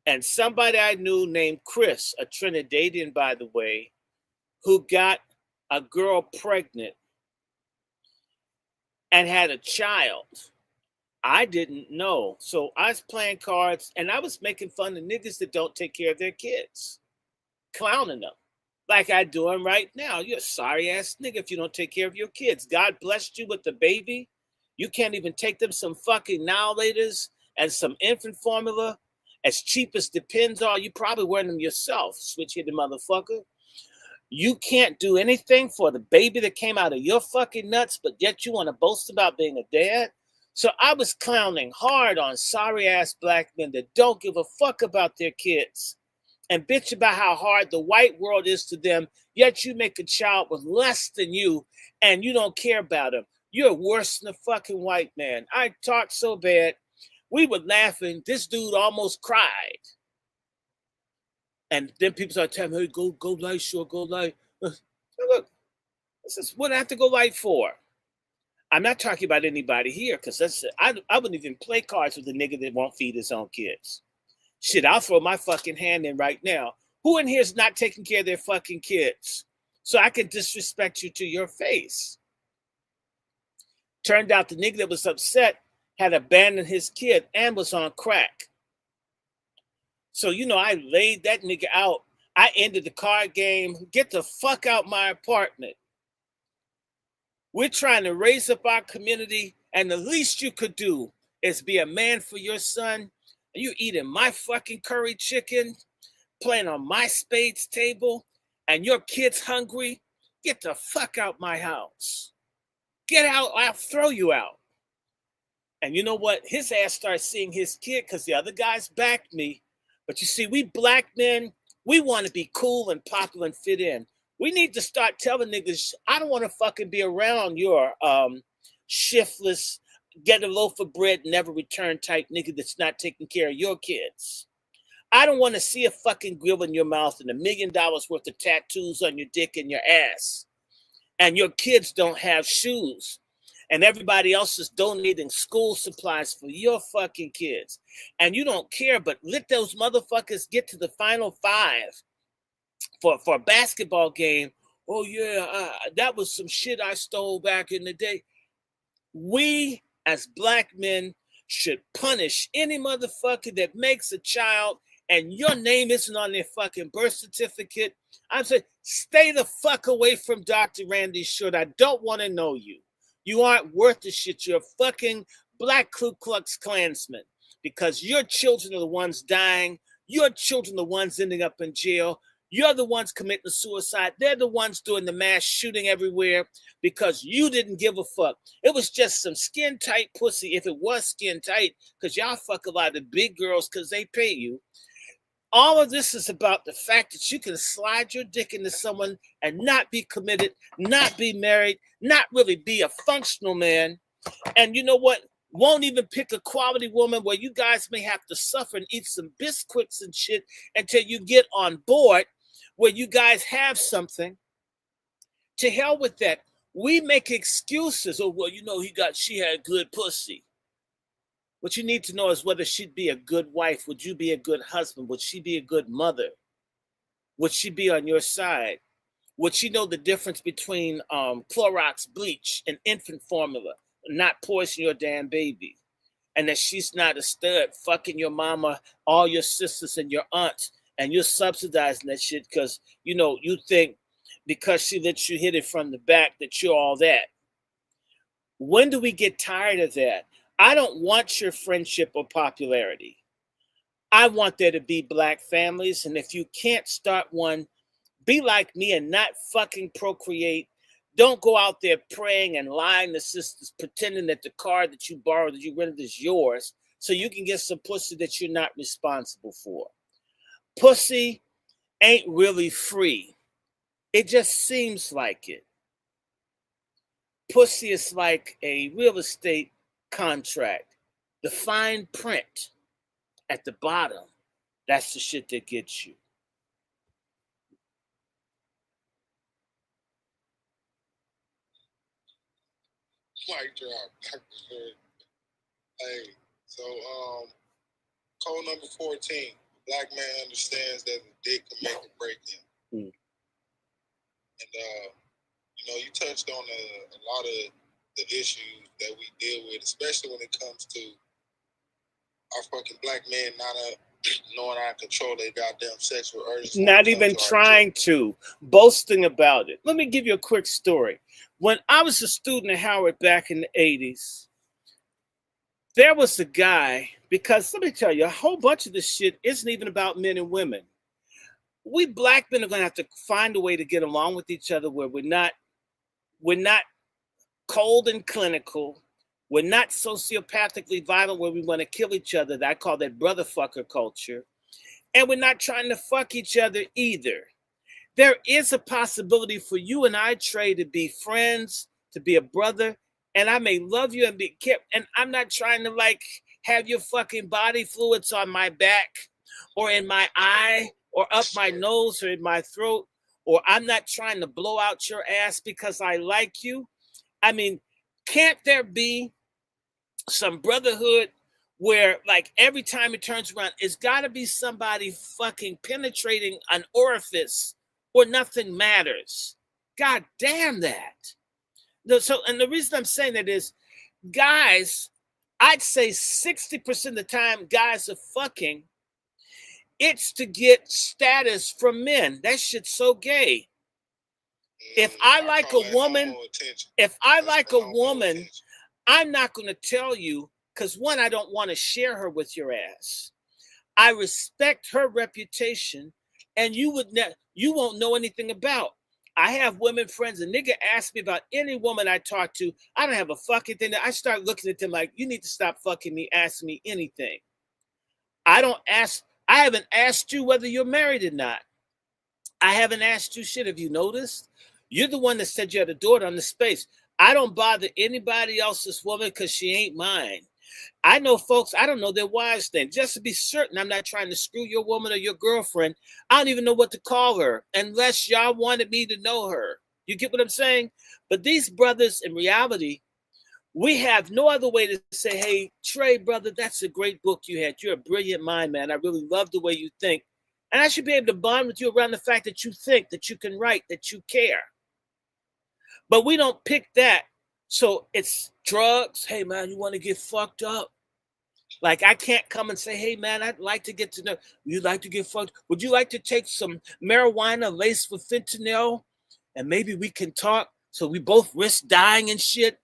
And somebody I knew named Chris, a Trinidadian, by the way, who got a girl pregnant and had a child. I didn't know. So I was playing cards and I was making fun of niggas that don't take care of their kids, clowning them like I do them right now. You're a sorry ass nigga if you don't take care of your kids. God blessed you with the baby. You can't even take them some fucking Now-Laters and some infant formula as cheap as Depends are. You probably wearing them yourself, switch-headed motherfucker. You can't do anything for the baby that came out of your fucking nuts, but yet you want to boast about being a dad? So I was clowning hard on sorry-ass Black men that don't give a fuck about their kids and bitch about how hard the white world is to them, yet you make a child with less than you and you don't care about him. You're worse than a fucking white man. I talked so bad. We were laughing. This dude almost cried. And then people started telling me, hey, go light, Short, go light. Look, this is what I have to go light for. I'm not talking about anybody here because I wouldn't even play cards with a nigga that won't feed his own kids. Shit, I'll throw my fucking hand in right now. Who in here is not taking care of their fucking kids? So I can disrespect you to your face. Turned out the nigga that was upset had abandoned his kid and was on crack. So, I laid that nigga out. I ended the card game. Get the fuck out my apartment. We're trying to raise up our community, and the least you could do is be a man for your son. You eating my fucking curry chicken, playing on my spades table, and your kid's hungry. Get the fuck out my house. Get out, I'll throw you out. And you know what? His ass starts seeing his kid because the other guys backed me. But you see, we Black men, we want to be cool and popular and fit in. We need to start telling niggas, I don't want to fucking be around your shiftless, get a loaf of bread, never return type nigga that's not taking care of your kids. I don't want to see a fucking grill in your mouth and $1 million worth of tattoos on your dick and your ass. and your kids don't have shoes, and everybody else is donating school supplies for your fucking kids, and you don't care, but let those motherfuckers get to the final five for a basketball game. Oh yeah, that was some shit I stole back in the day. We as black men should punish any motherfucker that makes a child and your name isn't on their fucking birth certificate. I'm saying, stay the fuck away from Dr. Randy Short. I don't want to know you. You aren't worth the shit. You're a fucking black Ku Klux Klansman, because your children are the ones dying. Your children are the ones ending up in jail. You're the ones committing suicide. They're the ones doing the mass shooting everywhere because you didn't give a fuck. It was just some skin tight pussy, if it was skin tight, because y'all fuck a lot of big girls because they pay you. All of this is about the fact that you can slide your dick into someone and not be committed, not be married, not really be a functional man. And you know what? Won't even pick a quality woman where you guys may have to suffer and eat some biscuits and shit until you get on board where you guys have something. To hell with that. We make excuses. Oh, well, you know, she had good pussy. What you need to know is whether she'd be a good wife. Would you be a good husband? Would she be a good mother? Would she be on your side? Would she know the difference between Clorox bleach and infant formula, not poison your damn baby? And that she's not a stud fucking your mama, all your sisters and your aunts, and you're subsidizing that shit because, you know, you think because she lets you hit it from the back that you're all that. When do we get tired of that? I don't want your friendship or popularity. I want there to be black families, and if you can't start one, be like me and not fucking procreate. Don't go out there praying and lying to sisters, pretending that the car that you borrowed, that you rented, is yours, so you can get some pussy that you're not responsible for. Pussy ain't really free. It just seems like it. Pussy is like a real estate contract. The fine print at the bottom, that's the shit that gets you. Mic drop. Hey, so code number 14. Black man understands that the dick can make or break him. And you know, you touched on a lot of the issues that we deal with, especially when it comes to our fucking black men not knowing how to control their goddamn sexual urges. Not even trying to, boasting about it. Let me give you a quick story. When I was a student at Howard back in the 80s, there was a guy, because let me tell you, a whole bunch of this shit isn't even about men and women. We black men are going to have to find a way to get along with each other where we're not cold and clinical. We're not sociopathically violent where we want to kill each other. I call that brother fucker culture. And we're not trying to fuck each other either. There is a possibility for you and I, Trey, to be friends, to be a brother, and I may love you and be kept. And I'm not trying to like have your fucking body fluids on my back or in my eye or up my nose or in my throat, or I'm not trying to blow out your ass because I like you. I mean, can't there be some brotherhood where like every time it turns around, it's got to be somebody fucking penetrating an orifice or nothing matters? God damn that. So, and the reason I'm saying that is, guys, I'd say 60% of the time guys are fucking, it's to get status from men. That shit's so gay. If I like a woman, I'm not going to tell you, because one, I don't want to share her with your ass. I respect her reputation, and you won't know anything about. I have women friends, and nigga ask me about any woman I talk to. I don't have a fucking thing. I start looking at them like, you need to stop fucking me, asking me anything. I haven't asked you whether you're married or not. I haven't asked you shit. Have you noticed? You're the one that said you had a daughter on the space. I don't bother anybody else's woman because she ain't mine. I know folks, I don't know their wives' name. Just to be certain I'm not trying to screw your woman or your girlfriend, I don't even know what to call her unless y'all wanted me to know her. You get what I'm saying? But these brothers, in reality, we have no other way to say, hey, Trey, brother, that's a great book you had. You're a brilliant mind, man. I really love the way you think. And I should be able to bond with you around the fact that you think, that you can write, that you care. But we don't pick that. So it's drugs. Hey, man, you want to get fucked up? Like, I can't come and say, hey, man, I'd like to get to know. You'd like to get fucked? Would you like to take some marijuana laced with fentanyl? And maybe we can talk so we both risk dying and shit?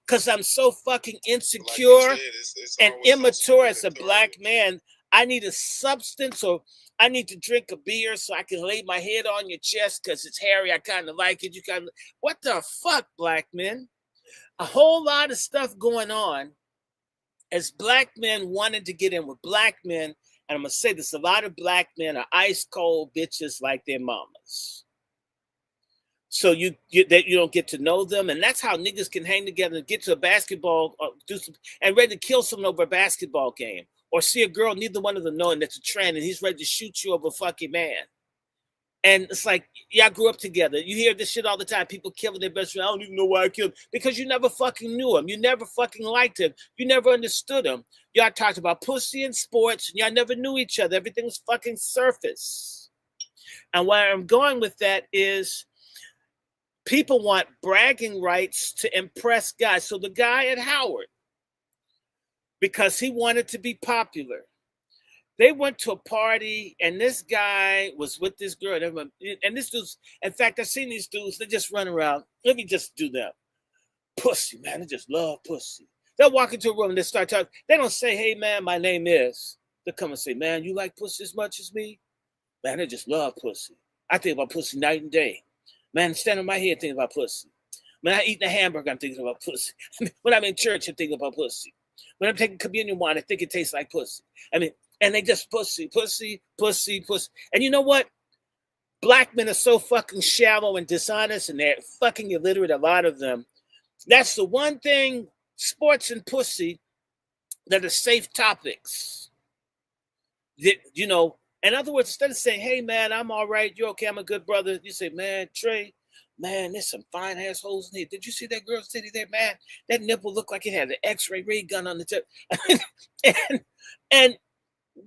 Because I'm so fucking insecure Like it's and always immature as a something black man. I need a substance, or I need to drink a beer so I can lay my head on your chest because it's hairy. I kind of like it. You kind of, what the fuck, black men? A whole lot of stuff going on as black men wanting to get in with black men. And I'm going to say this, a lot of black men are ice cold bitches like their mamas. So you don't get to know them, and that's how niggas can hang together and get to a basketball and ready to kill someone over a basketball game, or see a girl neither one of them knowing that's a trend, and he's ready to shoot you over a fucking man. And it's like, y'all grew up together. You hear this shit all the time. People killing their best friend. I don't even know why I killed him. Because you never fucking knew him. You never fucking liked him. You never understood him. Y'all talked about pussy and sports, and y'all never knew each other. Everything was fucking surface. And where I'm going with that is, people want bragging rights to impress guys. So the guy at Howard, because he wanted to be popular, they went to a party and this guy was with this girl. And this dude's, in fact, I've seen these dudes, they just run around. Let me just do that. Pussy, man, they just love pussy. They'll walk into a room and they start talking. They don't say, hey, man, my name is. They'll come and say, man, you like pussy as much as me? Man, they just love pussy. I think about pussy night and day. Man, standing on my head thinking about pussy. When I eat a hamburger, I'm thinking about pussy. When I'm in church, I'm thinking about pussy. When I'm taking communion wine, I think it tastes like pussy. I mean, and they just pussy, pussy, pussy, pussy. And you know what? Black men are so fucking shallow and dishonest, and they're fucking illiterate, a lot of them. That's the one thing, sports and pussy, that are safe topics. That, you know, in other words, instead of saying, hey, man, I'm all right, you're okay, I'm a good brother, you say, man, Trey, man, there's some fine assholes in here. Did you see that girl sitting there, man? That nipple looked like it had an X-ray ray gun on the tip. and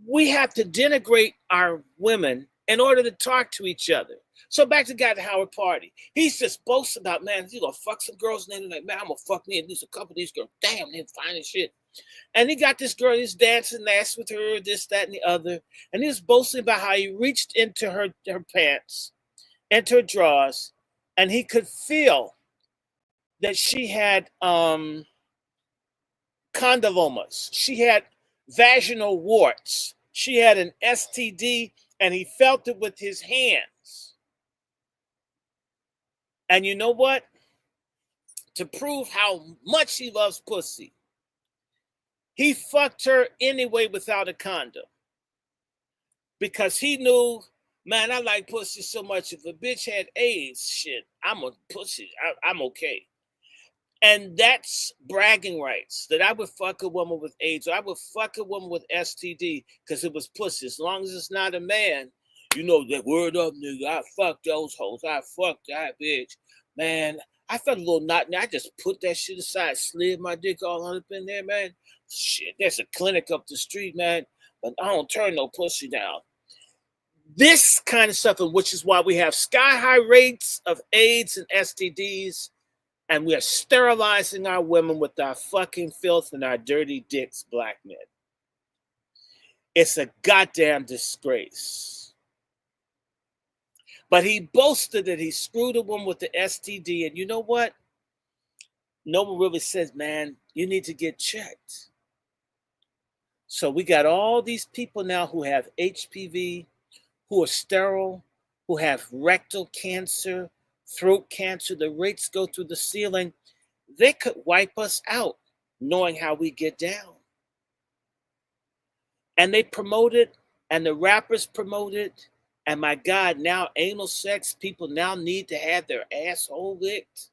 we have to denigrate our women in order to talk to each other. So back to the guy at the Howard party. He's just boasts about, man, you gonna fuck some girls, and then like, man, I'm gonna fuck me at least a couple of these girls. Damn, they're fine as shit. And he got this girl, he's dancing ass with her, this, that, and the other. And he was boasting about how he reached into her pants, into her drawers, and he could feel that she had condylomas. She had vaginal warts. She had an STD, and he felt it with his hands. And you know what? To prove how much he loves pussy, he fucked her anyway without a condom. Because he knew, man, I like pussy so much. If a bitch had AIDS, shit, I'm a pussy. I'm okay. And that's bragging rights, that I would fuck a woman with AIDS, or I would fuck a woman with STD because it was pussy. As long as it's not a man, you know, that word up, nigga, I fucked those hoes. I fucked that bitch. Man, I felt a little knot. I just put that shit aside, slid my dick all up in there, man. Shit, there's a clinic up the street, man, but I don't turn no pussy down. This kind of stuff, which is why we have sky-high rates of AIDS and STDs, and we are sterilizing our women with our fucking filth and our dirty dicks, black men. It's a goddamn disgrace. But he boasted that he screwed a woman with the STD, and you know what? No one really says, man, you need to get checked. So we got all these people now who have HPV, who are sterile, who have rectal cancer, throat cancer. The rates go through the ceiling. They could wipe us out knowing how we get down. And they promote it, and the rappers promote it. And my God, now anal sex, people now need to have their asshole licked.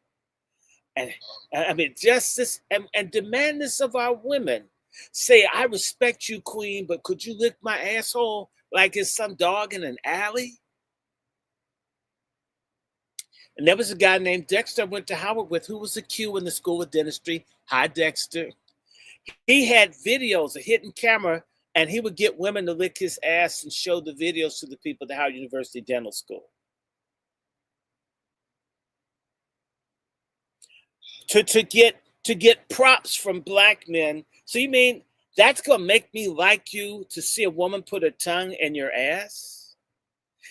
And I mean, justice and demand this of our women. Say, I respect you, queen, but could you lick my asshole like it's some dog in an alley? And there was a guy named Dexter I went to Howard with who was a Q in the School of Dentistry. Hi, Dexter. He had videos, a hidden camera, and he would get women to lick his ass and show the videos to the people at the Howard University Dental School. To get props from black men. So you mean that's gonna make me like you to see a woman put her tongue in your ass?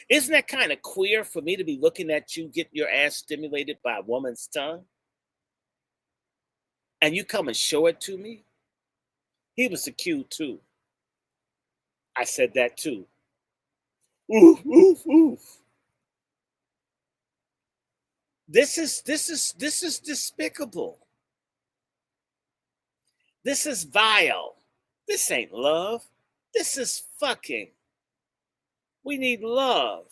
Isn't that kind of queer for me to be looking at you get your ass stimulated by a woman's tongue? And you come and show it to me? He was a Q too. I said that too. Oof, oof, oof. This is despicable. This is vile. This ain't love. This is fucking. We need love,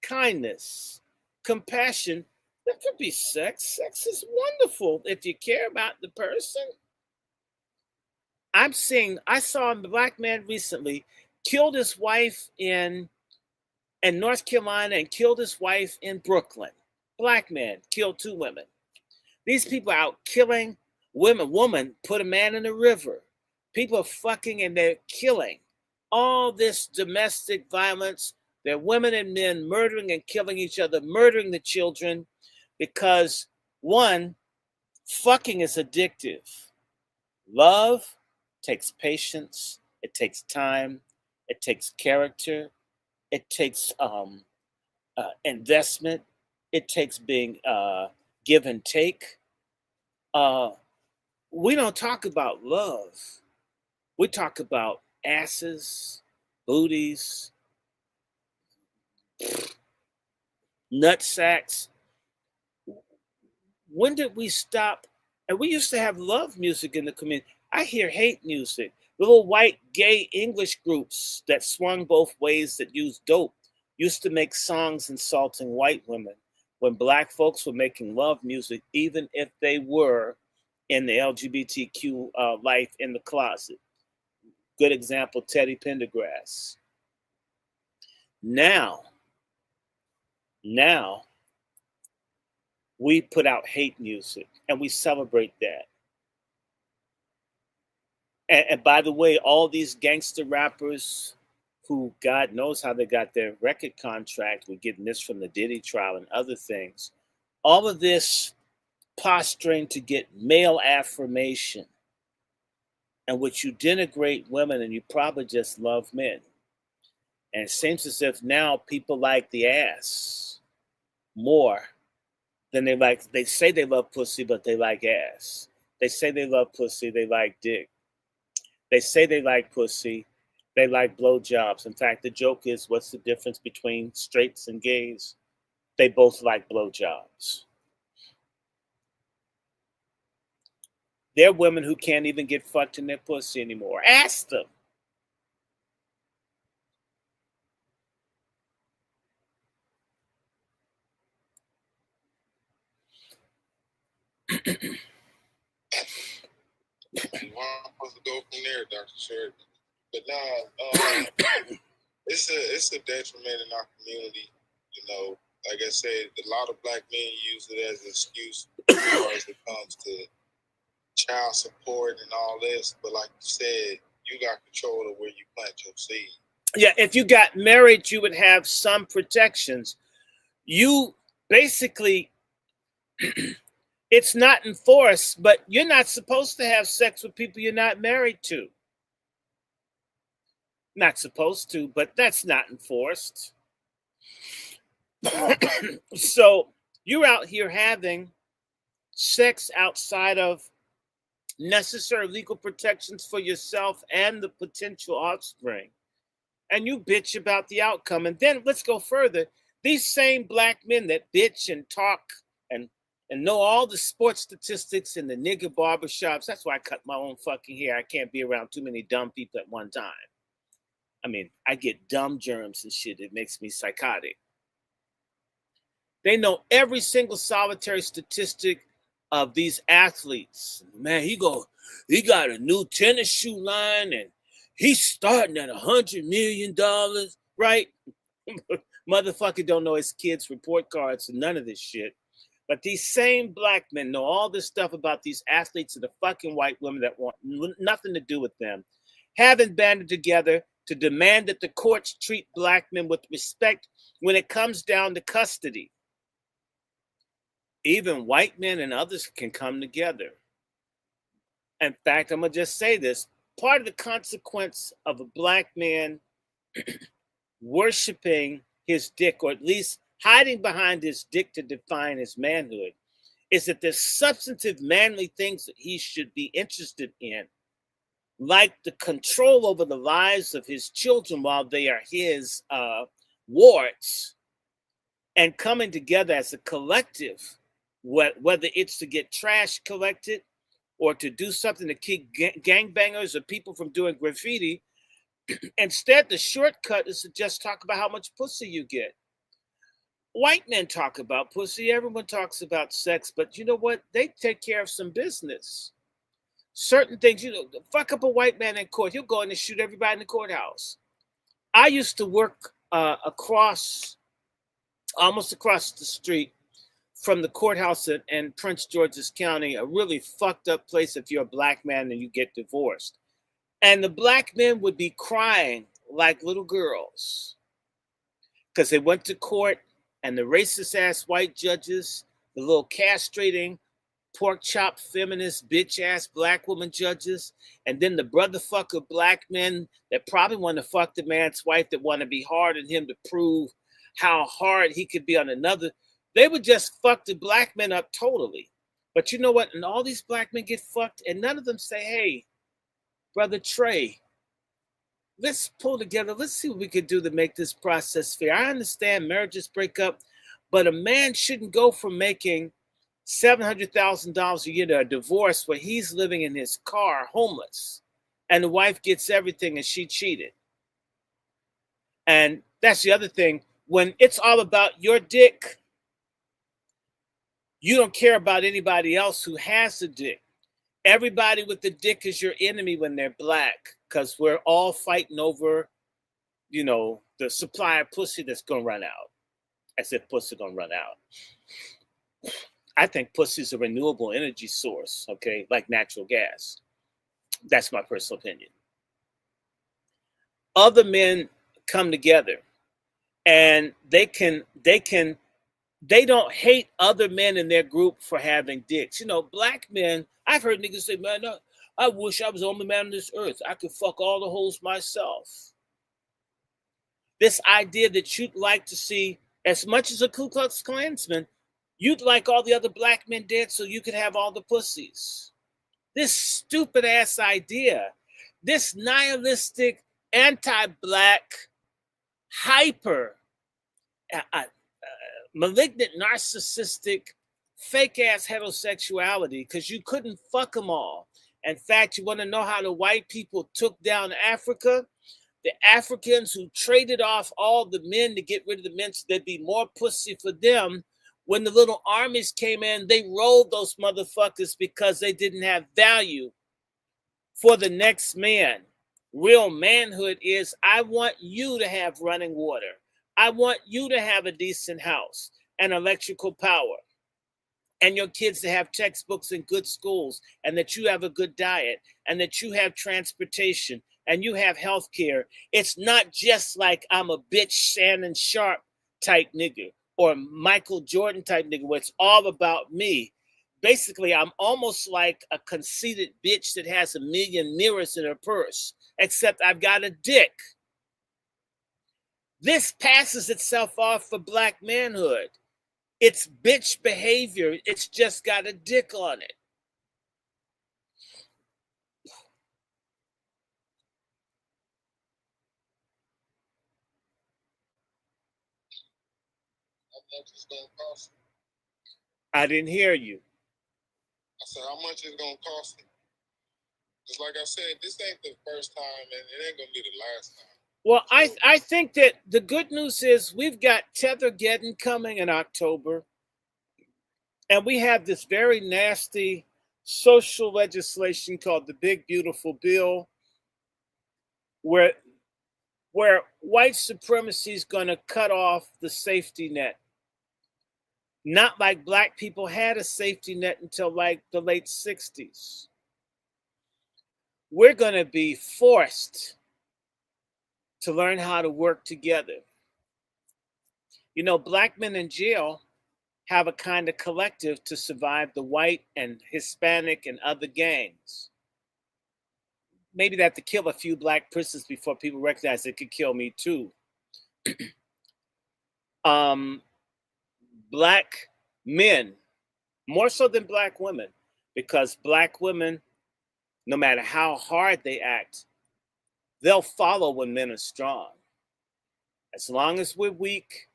kindness, compassion. There could be sex. Sex is wonderful if you care about the person. I saw a black man recently killed his wife in North Carolina and killed his wife in Brooklyn. Black man killed 2 women. These people are out killing women. Woman put a man in the river. People are fucking and they're killing. All this domestic violence. They're women and men murdering and killing each other, murdering the children because, one, fucking is addictive. Love takes patience. It takes time. It takes character. It takes investment. It takes being give and take. We don't talk about love. We talk about asses, booties, nut sacks. When did we stop? And we used to have love music in the community. I hear hate music. Little white gay English groups that swung both ways that used dope used to make songs insulting white women when black folks were making love music, even if they were in the LGBTQ life in the closet. Good example, Teddy Pendergrass. Now, we put out hate music and we celebrate that. And by the way, all these gangster rappers who God knows how they got their record contract, we're getting this from the Diddy trial and other things, all of this posturing to get male affirmation, in which you denigrate women and you probably just love men. And it seems as if now people like the ass more than they say they love pussy, but they like ass. They say they love pussy, they like dick. They say they like pussy, they like blowjobs. In fact, the joke is, what's the difference between straights and gays? They both like blowjobs. There are women who can't even get fucked in their pussy anymore. Ask them. Where I'm supposed to go from there, Dr. Short. But it's a detriment in our community. You know, like I said, a lot of black men use it as an excuse as far as it comes to child support and all this. But like you said, you got control of where you plant your seed. Yeah, if you got married, you would have some protections. You basically, it's not enforced, but you're not supposed to have sex with people you're not married to. Not supposed to, but that's not enforced. So you're out here having sex outside of necessary legal protections for yourself and the potential offspring. And you bitch about the outcome. And then let's go further. These same black men that bitch and talk and know all the sports statistics in the nigger barbershops. That's why I cut my own fucking hair. I can't be around too many dumb people at one time. I mean, I get dumb germs and shit. It makes me psychotic. They know every single solitary statistic of these athletes. Man, he got a new tennis shoe line and he's starting at $100 million, right? Motherfucker don't know his kids' report cards and none of this shit. But these same black men know all this stuff about these athletes and the fucking white women that want nothing to do with them, having banded together to demand that the courts treat black men with respect when it comes down to custody. Even white men and others can come together. In fact, I'm going to just say this. Part of the consequence of a black man worshiping his dick, or at least hiding behind his dick to define his manhood, is that there's substantive manly things that he should be interested in, like the control over the lives of his children while they are his wards, and coming together as a collective, whether it's to get trash collected or to do something to keep gangbangers or people from doing graffiti. Instead, the shortcut is to just talk about how much pussy you get. White men talk about pussy. Everyone talks about sex, but you know what? They take care of some business. Certain things, fuck up a white man in court. He'll go in and shoot everybody in the courthouse. I used to work almost across the street from the courthouse in Prince George's County, a really fucked up place if you're a black man and you get divorced. And the black men would be crying like little girls because they went to court and the racist ass white judges, the little castrating, pork chop feminist bitch ass black woman judges, and then the brotherfucker black men that probably want to fuck the man's wife that want to be hard on him to prove how hard he could be on another. They would just fuck the black men up totally. But you know what? And all these black men get fucked, and none of them say, hey, Brother Trey, let's pull together. Let's see what we could do to make this process fair. I understand marriages break up, but a man shouldn't go from making $700,000 a year to a divorce where he's living in his car homeless and the wife gets everything and she cheated. And that's the other thing. When it's all about your dick, you don't care about anybody else who has a dick. Everybody with the dick is your enemy when they're black, because we're all fighting over, the supply of pussy that's going to run out. As if pussy going to run out. I think pussy is a renewable energy source, okay, like natural gas. That's my personal opinion. Other men come together and they don't hate other men in their group for having dicks. Black men, I've heard niggas say, man, I wish I was the only man on this earth. I could fuck all the hoes myself. This idea that you'd like to see, as much as a Ku Klux Klansman, you'd like all the other black men dead so you could have all the pussies. This stupid ass idea, this nihilistic, anti-black, hyper, malignant, narcissistic, fake ass heterosexuality, because you couldn't fuck them all. In fact, you want to know how the white people took down Africa? The Africans who traded off all the men to get rid of the men so there'd be more pussy for them. When the little armies came in, they rolled those motherfuckers because they didn't have value for the next man. Real manhood is, I want you to have running water. I want you to have a decent house and electrical power, and your kids to have textbooks and good schools, and that you have a good diet, and that you have transportation, and you have health care. It's not just like I'm a bitch Shannon Sharp type nigga or Michael Jordan type nigga where it's all about me. Basically, I'm almost like a conceited bitch that has 1 million mirrors in her purse, except I've got a dick. This passes itself off for black manhood. It's bitch behavior. It's just got a dick on it. How much it's gonna cost? I didn't hear you. I said, how much it's gonna cost me? Just like I said, this ain't the first time, and it ain't gonna be the last time. Well, I think that the good news is we've got Tethergeddon coming in October, and we have this very nasty social legislation called the Big Beautiful Bill, where where white supremacy is going to cut off the safety net. Not like black people had a safety net until like the late 60s. We're going to be forced to learn how to work together. You know, black men in jail have a kind of collective to survive the white and Hispanic and other gangs. Maybe they have to kill a few black prisoners before people recognize it could kill me too. Black men, more so than black women, because black women, no matter how hard they act, they'll follow when men are strong. As long as we're weak,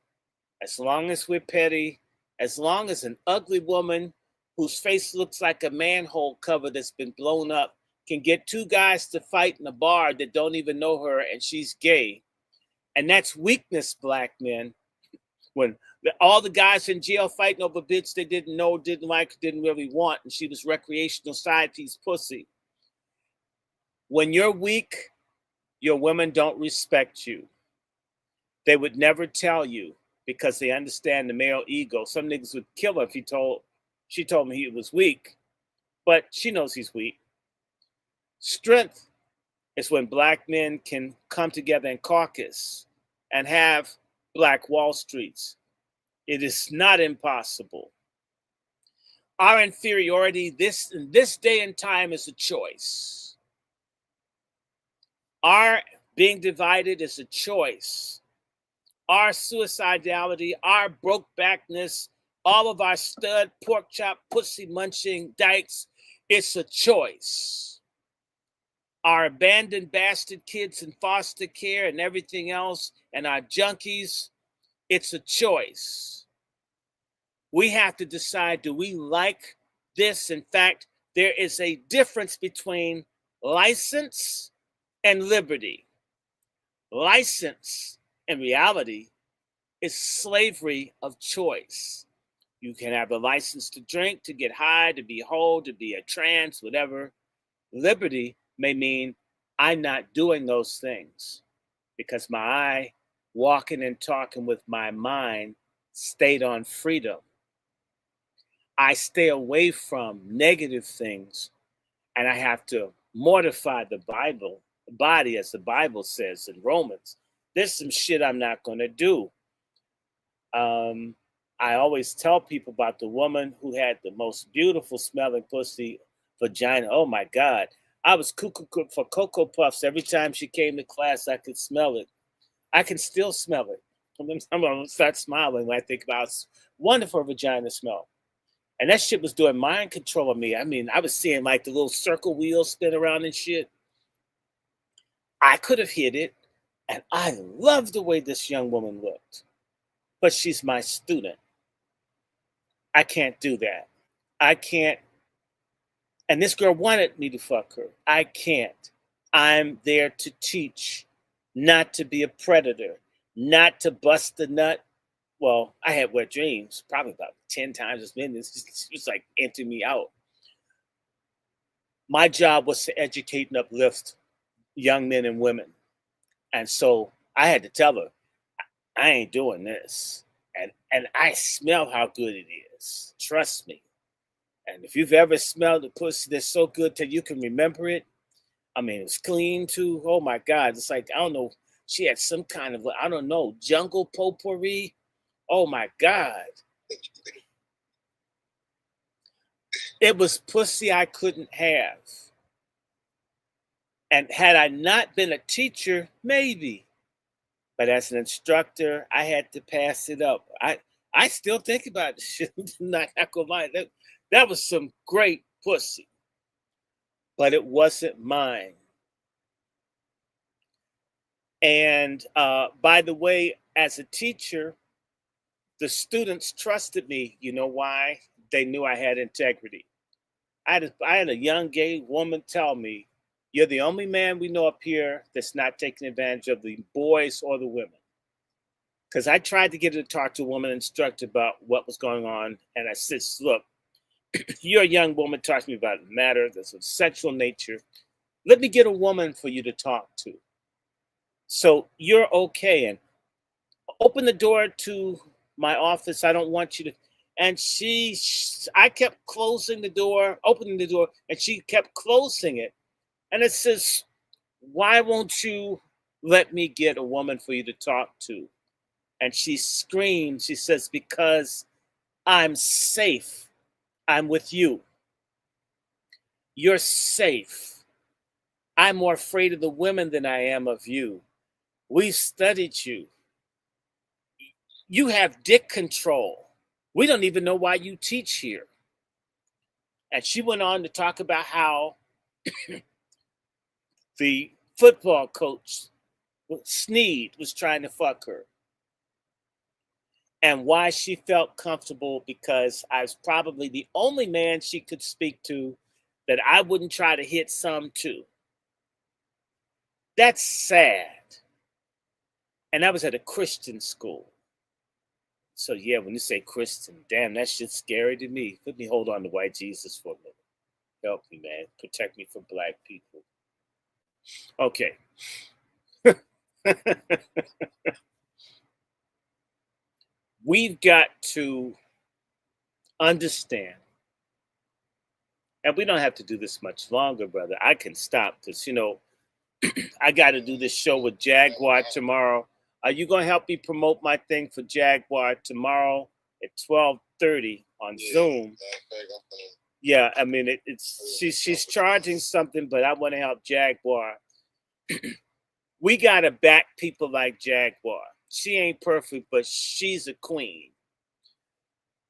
as long as we're petty, as long as an ugly woman whose face looks like a manhole cover that's been blown up can get two guys to fight in a bar that don't even know her and she's gay. And that's weakness, black men. When all the guys in jail fighting over bitch they didn't know, didn't like, didn't really want, and she was recreational side piece pussy. When you're weak, your women don't respect you. They would never tell you because they understand the male ego. Some niggas would kill her if she told me he was weak, but she knows he's weak. Strength is when black men can come together in caucus and have black Wall Streets. It is not impossible. Our inferiority in this day and time is a choice. Our being divided is a choice. Our suicidality, our brokebackness, all of our stud, pork chop, pussy munching dykes, it's a choice. Our abandoned bastard kids in foster care and everything else, and our junkies, it's a choice. We have to decide, do we like this? In fact, there is a difference between license and liberty. License, in reality, is slavery of choice. You can have a license to drink, to get high, to be whole, to be a trans, whatever. Liberty may mean I'm not doing those things because my eye, walking and talking with my mind, stayed on freedom. I stay away from negative things, and I have to mortify the body, as the Bible says in Romans. There's some shit I'm not going to do. I always tell people about the woman who had the most beautiful smelling pussy vagina. Oh my God. I was cuckoo for Cocoa Puffs. Every time she came to class, I could smell it. I can still smell it. I'm going to start smiling when I think about wonderful vagina smell. And that shit was doing mind control of me. I mean, I was seeing like the little circle wheels spin around and shit. I could have hit it. And I loved the way this young woman looked. But she's my student. I can't do that. I can't. And this girl wanted me to fuck her. I can't. I'm there to teach, not to be a predator, not to bust the nut. Well, I had wet dreams, probably about 10 times as many. It's just like empty me out. My job was to educate and uplift young men and women. And so I had to tell her, I ain't doing this. And I smell how good it is. Trust me. And if you've ever smelled a pussy that's so good that you can remember it, I mean, it's clean too. Oh my God. It's like, I don't know. She had some kind of, I don't know, jungle potpourri. Oh my God. It was pussy I couldn't have. And had I not been a teacher, maybe. But as an instructor, I had to pass it up. I still think about this shit. Not gonna lie. That was some great pussy. But it wasn't mine. And by the way, as a teacher, the students trusted me. You know why? They knew I had integrity. I had a young gay woman tell me, you're the only man we know up here that's not taking advantage of the boys or the women. Because I tried to get her to talk to a woman instructor about what was going on. And I said, look, you're a young woman, talk to me about a matter that's of sexual nature. Let me get a woman for you to talk to. So you're okay. And open the door to my office. I don't want you to. And I kept closing the door, opening the door, and she kept closing it. And it says, why won't you let me get a woman for you to talk to? And she screams, she says, because I'm safe. I'm with you. You're safe. I'm more afraid of the women than I am of you. We've studied you. You have dick control. We don't even know why you teach here. And she went on to talk about how the football coach, Sneed, was trying to fuck her. And why she felt comfortable because I was probably the only man she could speak to that I wouldn't try to hit some too. That's sad. And I was at a Christian school. So yeah, when you say Christian, damn, that shit's scary to me. Let me hold on to white Jesus for a minute. Help me, man. Protect me from black people. Okay. We've got to understand, and we don't have to do this much longer, brother. I can stop because, I got to do this show with Jaguar tomorrow. Are you going to help me promote my thing for Jaguar tomorrow at 12:30 on Zoom? Yeah, I mean, she's charging something, but I want to help Jaguar. We got to back people like Jaguar. She ain't perfect, but she's a queen.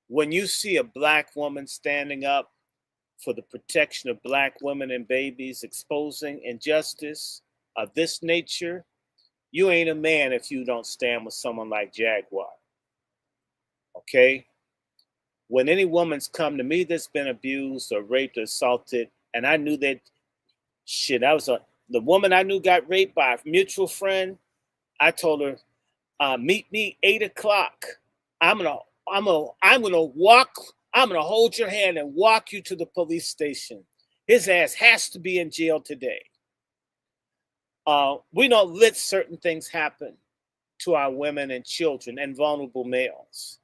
When you see a black woman standing up for the protection of black women and babies, exposing injustice of this nature, you ain't a man if you don't stand with someone like Jaguar. Okay? When any woman's come to me that's been abused or raped or assaulted, and I knew that shit, the woman I knew got raped by a mutual friend. I told her, meet me 8 o'clock. I'm gonna hold your hand and walk you to the police station. His ass has to be in jail today. We don't let certain things happen to our women and children and vulnerable males.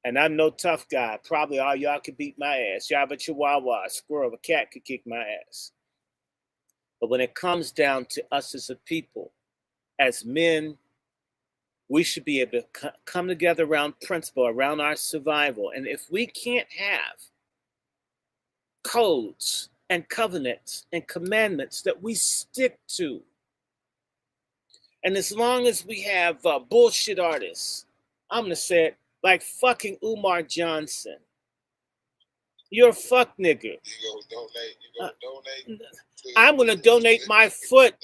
And I'm no tough guy. Probably all y'all could beat my ass. Yabba chihuahua, a squirrel, a cat could kick my ass. But when it comes down to us as a people, as men, we should be able to come together around principle, around our survival. And if we can't have codes and covenants and commandments that we stick to, and as long as we have bullshit artists, I'm going to say it, like fucking Umar Johnson. You're a fuck nigga. You gonna donate? I'm going to donate my foot.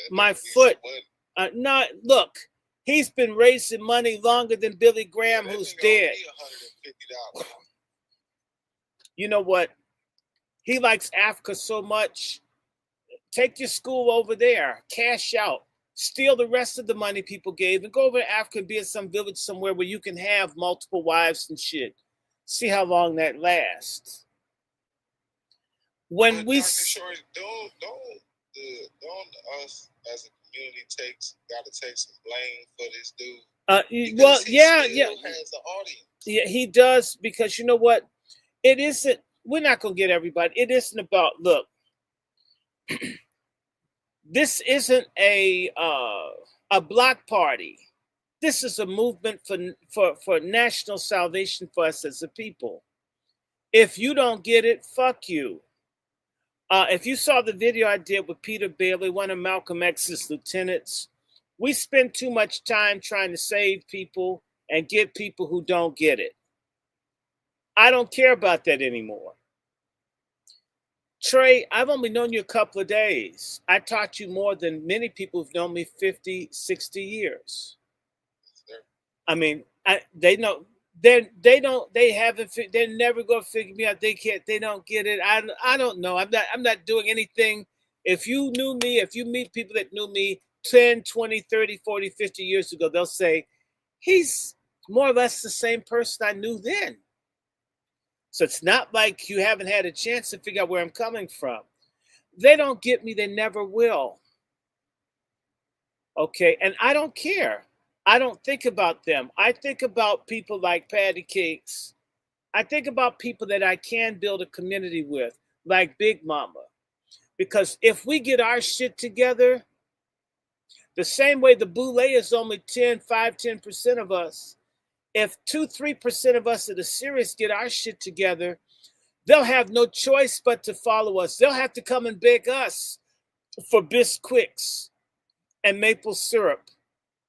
Look, he's been raising money longer than Billy Graham, who's dead. You know what? He likes Africa so much. Take your school over there, cash out, steal the rest of the money people gave, and go over to Africa and be in some village somewhere where you can have multiple wives and shit. See how long that lasts. When but we Short, don't us as a community gotta take some blame for this dude. Well, he yeah. Has the audience. Yeah, he does, because you know what? It isn't. We're not gonna get everybody. It isn't about look. This isn't a block party. This is a movement for national salvation for us as a people. If you don't get it, fuck you. If you saw the video I did with Peter Bailey, one of Malcolm X's lieutenants, we spend too much time trying to save people and get people who don't get it. I don't care about that anymore. Trey, I've only known you a couple of days. I taught you more than many people who've known me 50, 60 years. I mean, they know. They're never going to figure me out. They don't get it. I don't know. I'm not doing anything. If you knew me, if you meet people that knew me 10, 20, 30, 40, 50 years ago, they'll say, he's more or less the same person I knew then. So it's not like you haven't had a chance to figure out where I'm coming from. They don't get me. They never will. Okay, and I don't care. I don't think about them. I think about people like Patty Cakes. I think about people that I can build a community with, like Big Mama. Because if we get our shit together, the same way the boule is only 10% of us, if 2-3% of us that are serious get our shit together, they'll have no choice but to follow us. They'll have to come and beg us for Bisquicks and maple syrup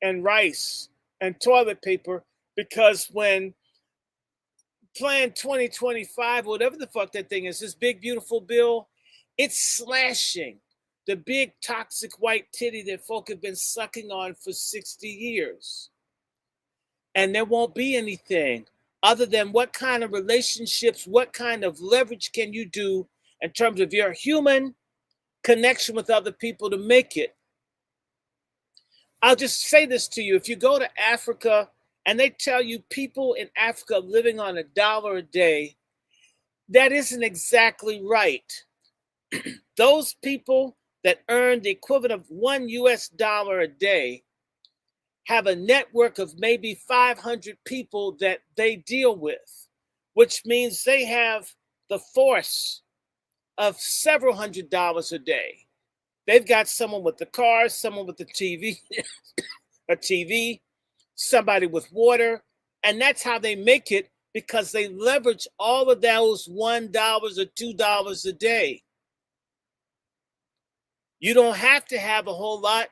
and rice and toilet paper, because when Plan 2025, whatever the fuck that thing is, this big beautiful bill, it's slashing the big toxic white titty that folk have been sucking on for 60 years. And there won't be anything other than what kind of relationships, what kind of leverage can you do in terms of your human connection with other people to make it. I'll just say this to you. If you go to Africa and they tell you people in Africa living on $1 a day, that isn't exactly right. Those people that earn the equivalent of $1 a day have a network of maybe 500 people that they deal with, which means they have the force of several $100s a day. They've got someone with the car, someone with the TV, a TV, somebody with water, and that's how they make it, because they leverage all of those $1 or $2 a day. You don't have to have a whole lot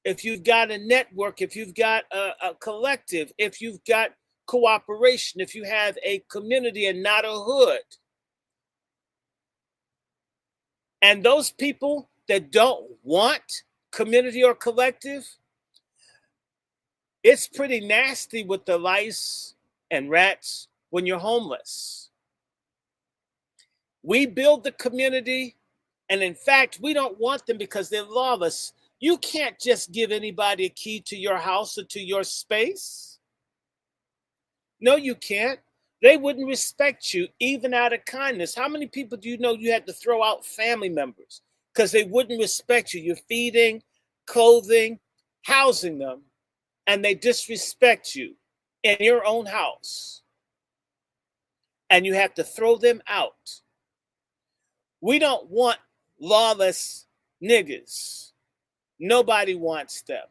if you've got a network, if you've got a collective, if you've got cooperation, if you have a community and not a hood. And those people that don't want community or collective, it's pretty nasty with the lice and rats when you're homeless. We build the community, and in fact, we don't want them because they're lawless. You can't just give anybody a key to your house or to your space. No, you can't. They wouldn't respect you even out of kindness. How many people do you know you had to throw out family members because they wouldn't respect you? You're feeding, clothing, housing them, and they disrespect you in your own house. And you have to throw them out. We don't want lawless niggas. Nobody wants them.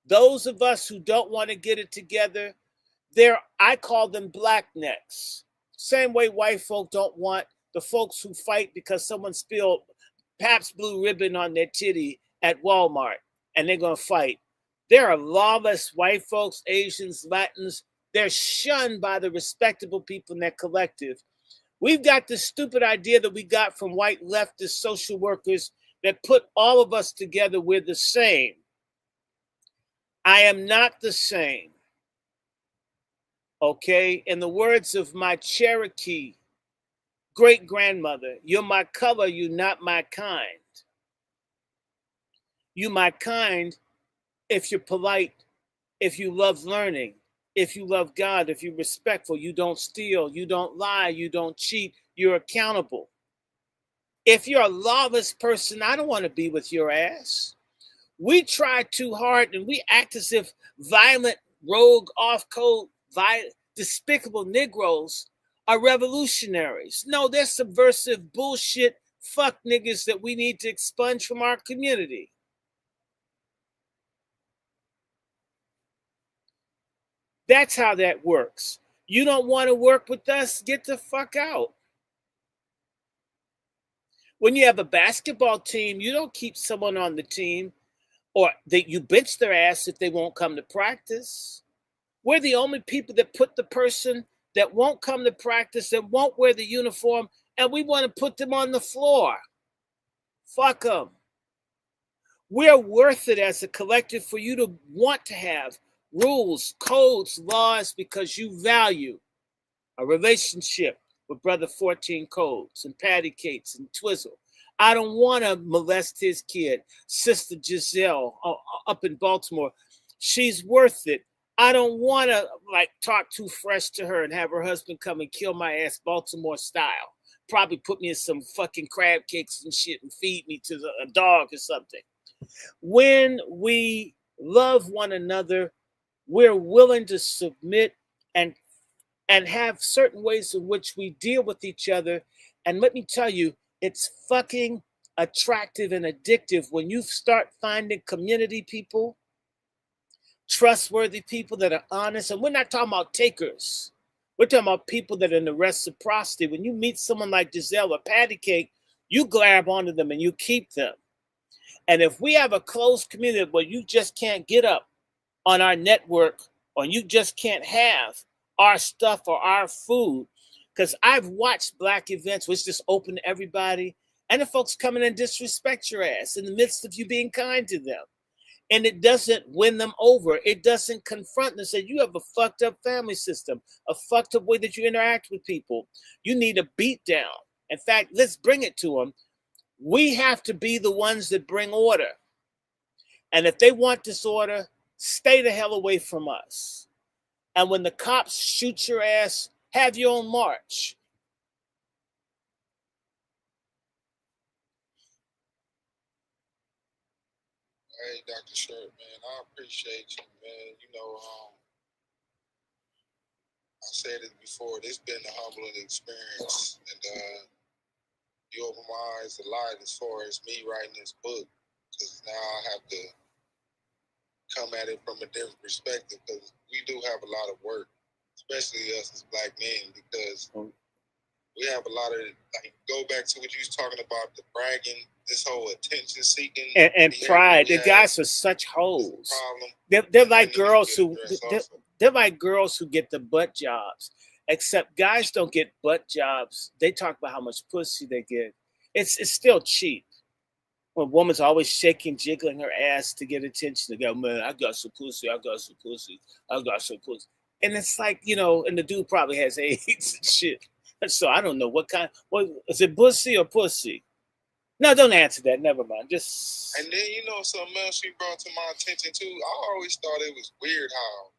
Those of us who don't want to get it together, I call them black necks. Same way white folk don't want the folks who fight because someone spilled Pabst Blue Ribbon on their titty at Walmart and they're going to fight. There are lawless white folks, Asians, Latins. They're shunned by the respectable people in that collective. We've got this stupid idea that we got from white leftist social workers that put all of us together. We're the same. I am not the same. Okay? In the words of my Cherokee great-grandmother, you're my color, you're not my kind. You my kind if you're polite, if you love learning, if you love God, if you're respectful, you don't steal, you don't lie, you don't cheat, you're accountable. If you're a lawless person, I don't want to be with your ass. We try too hard and we act as if violent, rogue, off-code, despicable Negroes are revolutionaries. No, they're subversive bullshit fuck niggas that we need to expunge from our community. That's how that works. You don't want to work with us? Get the fuck out. When you have a basketball team, you don't keep someone on the team or that you bench their ass if they won't come to practice. We're the only people that put the person that won't come to practice, that won't wear the uniform, and we want to put them on the floor. Fuck them. We're worth it as a collective for you to want to have rules, codes, laws, because you value a relationship with Brother 14 Codes and Patty Cates and Twizzle. I don't want to molest his kid, Sister Giselle up in Baltimore. She's worth it. I don't want to talk too fresh to her and have her husband come and kill my ass Baltimore style. Probably put me in some fucking crab cakes and shit and feed me to a dog or something. When we love one another, we're willing to submit and have certain ways in which we deal with each other. And let me tell you, it's fucking attractive and addictive when you start finding community people, trustworthy people that are honest. And we're not talking about takers. We're talking about people that are in the reciprocity. When you meet someone like Giselle or Patty Cake, you grab onto them and you keep them. And if we have a closed community where you just can't get up on our network or you just can't have our stuff or our food, because I've watched Black events which just open to everybody, and the folks come in and disrespect your ass in the midst of you being kind to them. And it doesn't win them over. It doesn't confront them and say, you have a fucked up family system, a fucked up way that you interact with people. You need a beat down. In fact, let's bring it to them. We have to be the ones that bring order. And if they want disorder, stay the hell away from us. And when the cops shoot your ass, have your own march. Hey, Dr. Short, man, I appreciate you, man. I said it before. This been a humbling experience, and you opened my eyes a lot as far as me writing this book, because now I have to come at it from a different perspective, because we do have a lot of work, especially us as Black men, because we have a lot of, like, go back to what you was talking about, the bragging, this whole attention seeking and pride. The guys are such hoes. They're like girls who they're like girls who get the butt jobs. Except guys don't get butt jobs. They talk about how much pussy they get. It's still cheap. When a woman's always shaking, jiggling her ass to get attention, to go, man, I got some pussy, I got some pussy, I got some pussy. And it's like, and the dude probably has AIDS and shit. So I don't know what is it, pussy or pussy? No, don't answer that. Never mind. Just. And then something else you brought to my attention too. I always thought it was weird how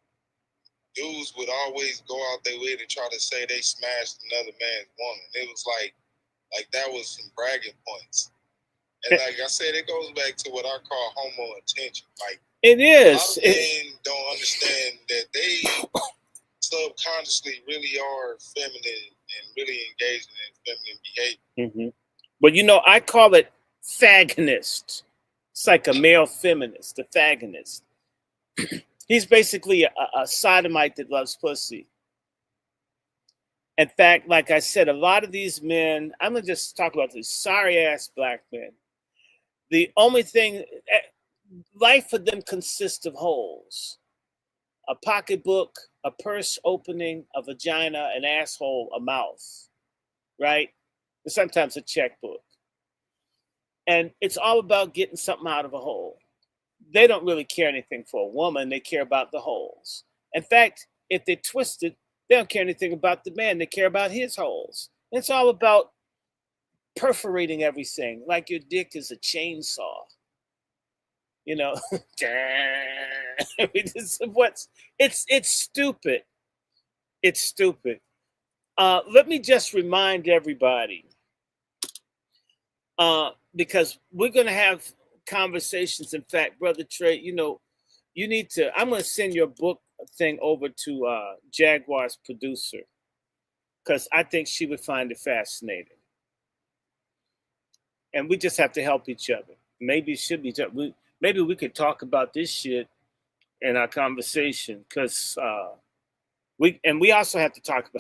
dudes would always go out their way to try to say they smashed another man's woman. It was like that was some bragging points. And like I said, it goes back to what I call homo attention. Like, it is. A lot of men don't understand that they subconsciously really are feminine and really engaging in feminine behavior. Mm-hmm. But I call it fagonist. It's like a male feminist, a fagonist. He's basically a sodomite that loves pussy. In fact, like I said, a lot of these men, I'm going to just talk about these sorry ass Black men. The only thing, life for them consists of holes: a pocketbook, a purse opening, a vagina, an asshole, a mouth, right? And sometimes a checkbook. And it's all about getting something out of a hole. They don't really care anything for a woman. They care about the holes. In fact, if they're twisted, they don't care anything about the man. They care about his holes. And it's all about perforating everything like your dick is a chainsaw. It's stupid. It's stupid. Let me just remind everybody, because we're going to have conversations. In fact, Brother Trey, you need to, I'm going to send your book thing over to Jaguar's producer, because I think she would find it fascinating. And we just have to help each other. Maybe it should be, maybe we could talk about this shit in our conversation, because we also have to talk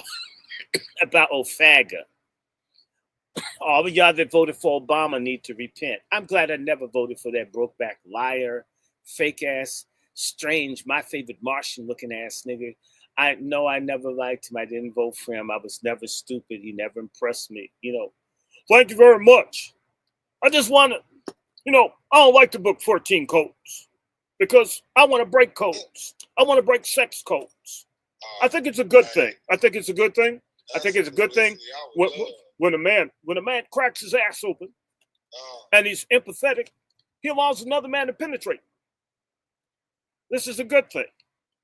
about Ofaga. All of y'all that voted for Obama need to repent. I'm glad I never voted for that brokeback liar, fake ass, strange, my favorite Martian looking ass nigga. I know I never liked him. I didn't vote for him. I was never stupid. He never impressed me. Thank you very much. I just want to, I don't like the book 14 codes, because I want to break codes. I want to break sex codes. I think it's a good thing. I think it's a good thing. When a man cracks his ass open and he's empathetic, he allows another man to penetrate. This is a good thing.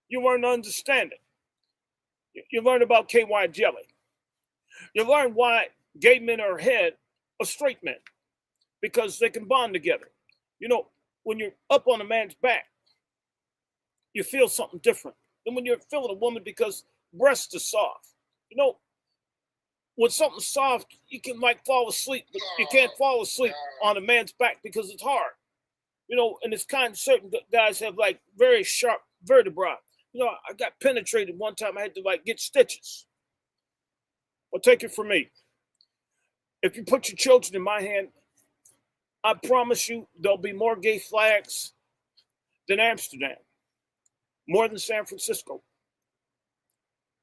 You learn to understand it. You learn about KY jelly. You learn why gay men are ahead of straight men, because they can bond together. when you're up on a man's back, you feel something different than when you're feeling a woman because breasts are soft. You know, when something's soft, you can like fall asleep, but you can't fall asleep on a man's back because it's hard. You know, and it's kind of certain guys have like very sharp vertebrae. You know, I got penetrated one time. I had to like get stitches. Well, take it from me. If you put your children in my hand, I promise you there'll be more gay flags than Amsterdam, more than San Francisco.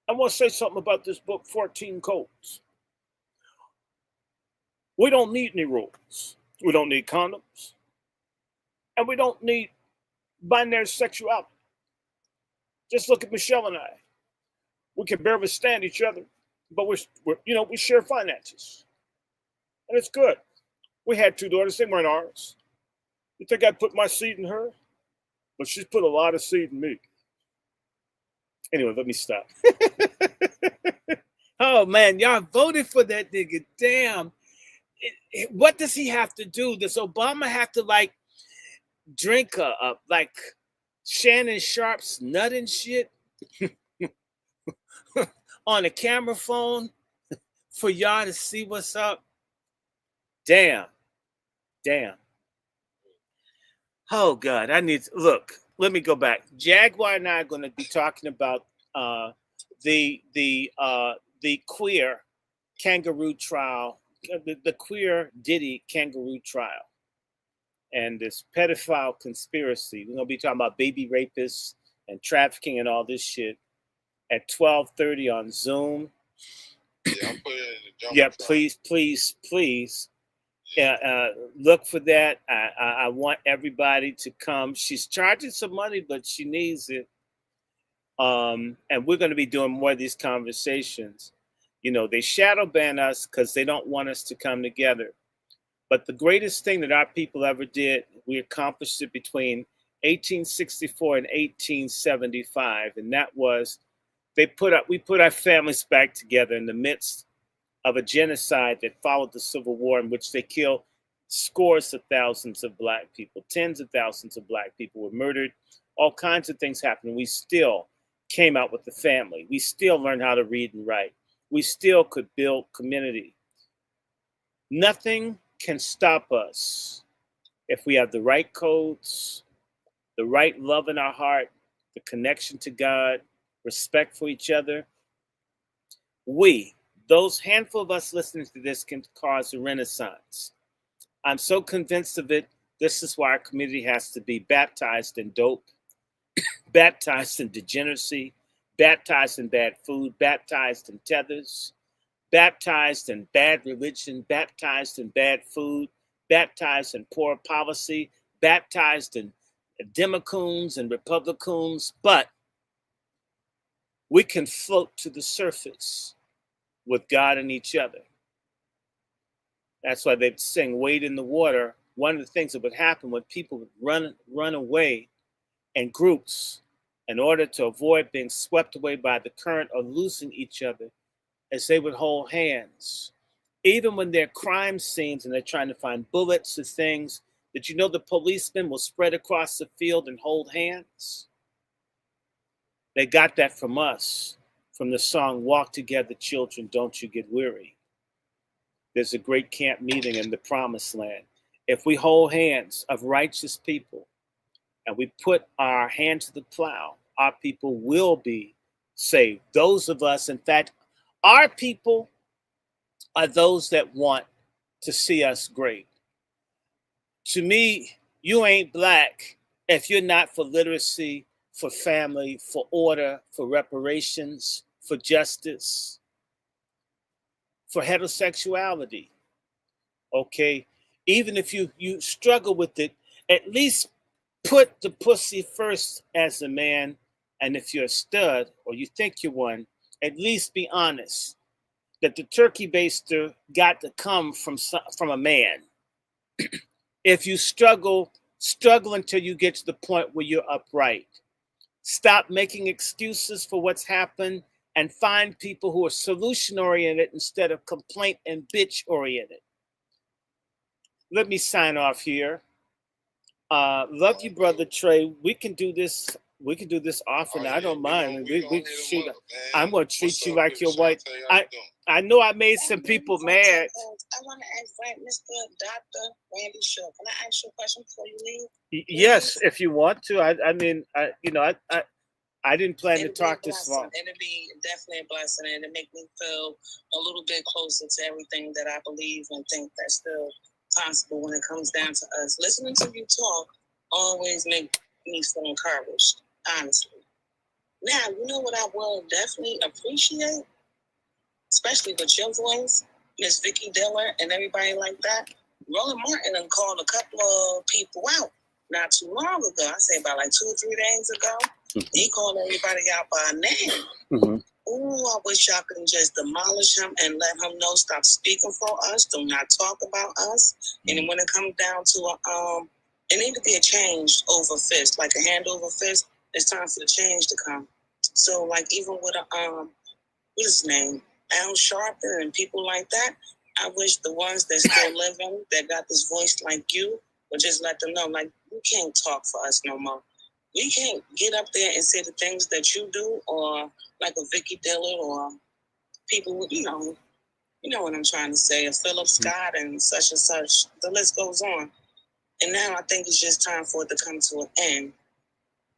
I want to say something about this book, 14 Codes. We don't need any rules. We don't need condoms. And we don't need binary sexuality. Just look at Michelle and I. We can barely stand each other, but we share finances. And it's good. We had 2 daughters. They weren't ours. You think I put my seed in her? But she's put a lot of seed in me. Anyway, let me stop. Oh, man, y'all voted for that nigga. Damn. What does he have to do? Does Obama have to, like, drink like Shannon Sharp's nut and shit on a camera phone for y'all to see what's up? Damn. Oh God, look. Let me go back. Jaguar and I are going to be talking about the queer kangaroo trial, the queer Diddy kangaroo trial, and this pedophile conspiracy. We're going to be talking about baby rapists and trafficking and all this shit at 12:30 on Zoom. Yeah, I'll put it in the jump. Yeah, please. Look for that. I want everybody to come. She's charging some money, but she needs it. And we're going to be doing more of these conversations. You know, they shadow ban us because they don't want us to come together. But the greatest thing that our people ever did, we accomplished it between 1864 and 1875, and that was we put our families back together in the midst of a genocide that followed the Civil War, in which they killed scores of thousands of Black people. Tens of thousands of Black people were murdered. All kinds of things happened. We still came out with the family. We still learned how to read and write. We still could build community. Nothing can stop us if we have the right codes, the right love in our heart, the connection to God, respect for each other. Those handful of us listening to this, can cause a renaissance. I'm so convinced of it. This is why our community has to be baptized in dope, baptized in degeneracy, baptized in bad food, baptized in tethers, baptized in bad religion, baptized in bad food, baptized in poor policy, baptized in Democrats and Republicans. But we can float to the surface with God and each other. That's why they sing "Wade in the Water." One of the things that would happen when people would run away in groups in order to avoid being swept away by the current or losing each other, is they would hold hands. Even when they're crime scenes and they're trying to find bullets or things, did you know the policemen will spread across the field and hold hands? They got that from us, from the song "Walk Together, Children, Don't You Get Weary." There's a great camp meeting in the promised land. If we hold hands of righteous people and we put our hand to the plow, our people will be saved. Those of us, in fact, our people are those that want to see us great. To me, you ain't Black if you're not for literacy, for family, for order, for reparations, for justice, for heterosexuality. Okay? Even if you struggle with it, at least put the pussy first as a man. And if you're a stud or you think you're one, at least be honest that the turkey baster got to come from a man. If you struggle until you get to the point where you're upright. Stop making excuses for what's happened and find people who are solution-oriented instead of complaint and bitch-oriented. Let me sign off here. Love you, brother Trey. We can do this. We can do this often. I don't mind. We shoot. I'm gonna treat you like your wife. I know I made some people mad. I want to ask Mr. Dr. Randy Shaw. Can I ask you a question before you leave? Yes, if you want to. I mean, I didn't plan to talk this long. It'll be definitely a blessing, and it make me feel a little bit closer to everything that I believe and think that's still possible when it comes down to us. Listening to you talk always make me feel encouraged, honestly. Now, you know what I will definitely appreciate, especially with your voice, Miss Vicky Diller and everybody like that. Roland Martin called a couple of people out not too long ago. I say about like 2 or 3 days ago. He called everybody out by name. Mm-hmm. Ooh, I wish y'all could just demolish him and let him know stop speaking for us. Do not talk about us. And when it comes down to it need to be a change over fist, like a hand over fist. It's time for the change to come. So like even with what's his name, Al Sharpton and people like that, I wish the ones that still living that got this voice like you would just let them know like you can't talk for us no more. We can't get up there and say the things that you do, or like a Vicky Dillard, or people, you know what I'm trying to say, a Philip Scott and such. The list goes on. And now I think it's just time for it to come to an end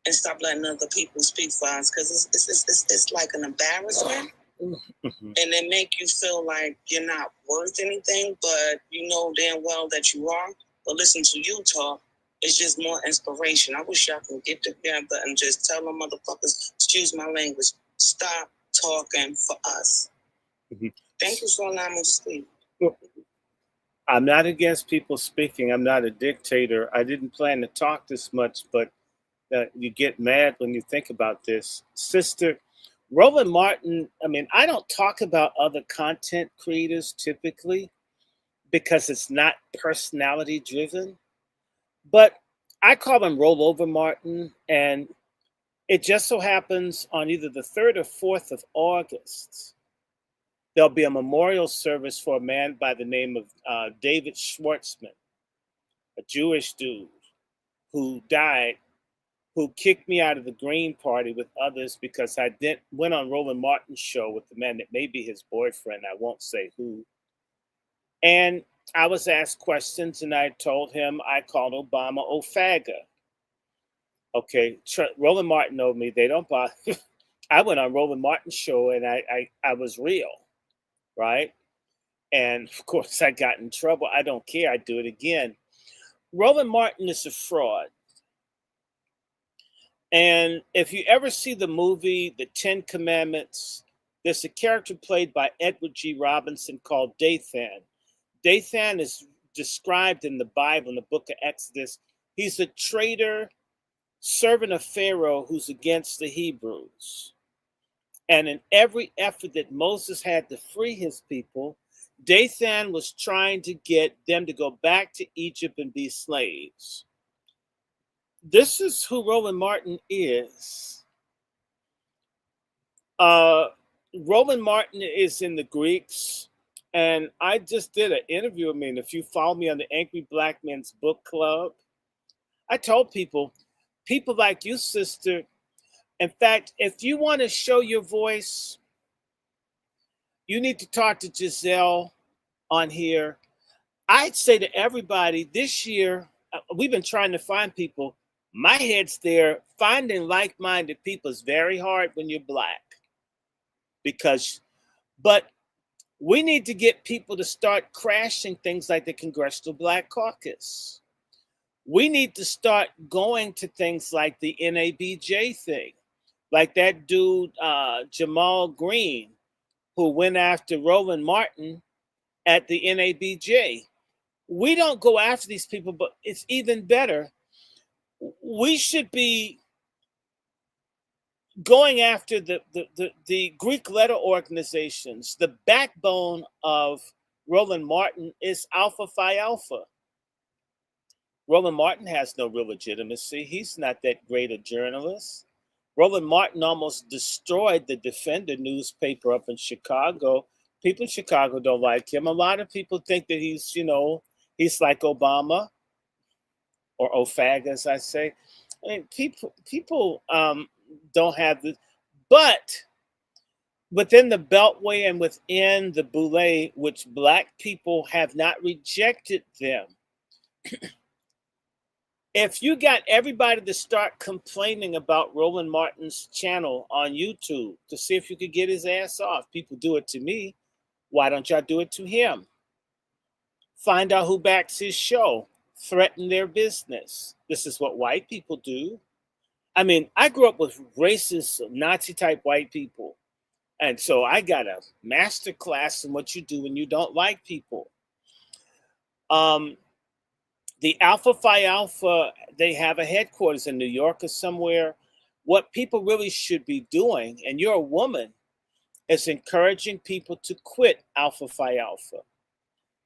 and stop letting other people speak for us, because it's like an embarrassment. And they make you feel like you're not worth anything, but you know damn well that you are. But listen to you talk. It's just more inspiration. I wish y'all could get together and just tell them motherfuckers, excuse my language, stop talking for us. Mm-hmm. Thank you for allowing me to speak. I'm not against people speaking. I'm not a dictator. I didn't plan to talk this much, but you get mad when you think about this. Sister, Roland Martin, I mean, I don't talk about other content creators typically because it's not personality driven. But I call him Rollover Martin, and it just so happens on either the 3rd or 4th of August, there'll be a memorial service for a man by the name of David Schwartzman, a Jewish dude who died, who kicked me out of the Green Party with others because I went on Roland Martin's show with the man that may be his boyfriend. I won't say who. And I was asked questions, and I told him I called Obama Ofaga. Okay, Roland Martin told me they don't bother. I went on Roland Martin's show, and I was real, right? And of course, I got in trouble. I don't care. I do it again. Roland Martin is a fraud. And if you ever see the movie The 10 Commandments, there's a character played by Edward G. Robinson called Dathan. Dathan is described in the Bible, in the book of Exodus. He's a traitor, servant of Pharaoh who's against the Hebrews. And in every effort that Moses had to free his people, Dathan was trying to get them to go back to Egypt and be slaves. This is who Roland Martin is. Roland Martin is in the Greeks, and I just did an interview with me. And if you follow me on the Angry Blackman's book club, I told people like you, sister, in fact, if you want to show your voice, you need to talk to Giselle on here. I'd say to everybody this year, we've been trying to find people. My head's there. Finding like-minded people is very hard when you're Black. But we need to get people to start crashing things like the Congressional Black Caucus. We need to start going to things like the NABJ thing, like that dude, Jamal Green, who went after Roland Martin at the NABJ. We don't go after these people, but it's even better. We should be going after the Greek letter organizations. The backbone of Roland Martin is Alpha Phi Alpha. Roland Martin has no real legitimacy. He's not that great a journalist. Roland Martin almost destroyed the Defender newspaper up in Chicago. People in Chicago don't like him. A lot of people think that he's like Obama. or OFAG, as I say. I mean, people don't have the, but within the Beltway and within the Boulay, which black people have not rejected them. If you got everybody to start complaining about Roland Martin's channel on YouTube to see if you could get his ass off, people do it to me. Why don't y'all do it to him? Find out who backs his show. Threaten their business. This is what white people do. I mean, I grew up with racist, Nazi-type white people. And so I got a master class in what you do when you don't like people. The Alpha Phi Alpha, they have a headquarters in New York or somewhere. What people really should be doing, and you're a woman, is encouraging people to quit Alpha Phi Alpha.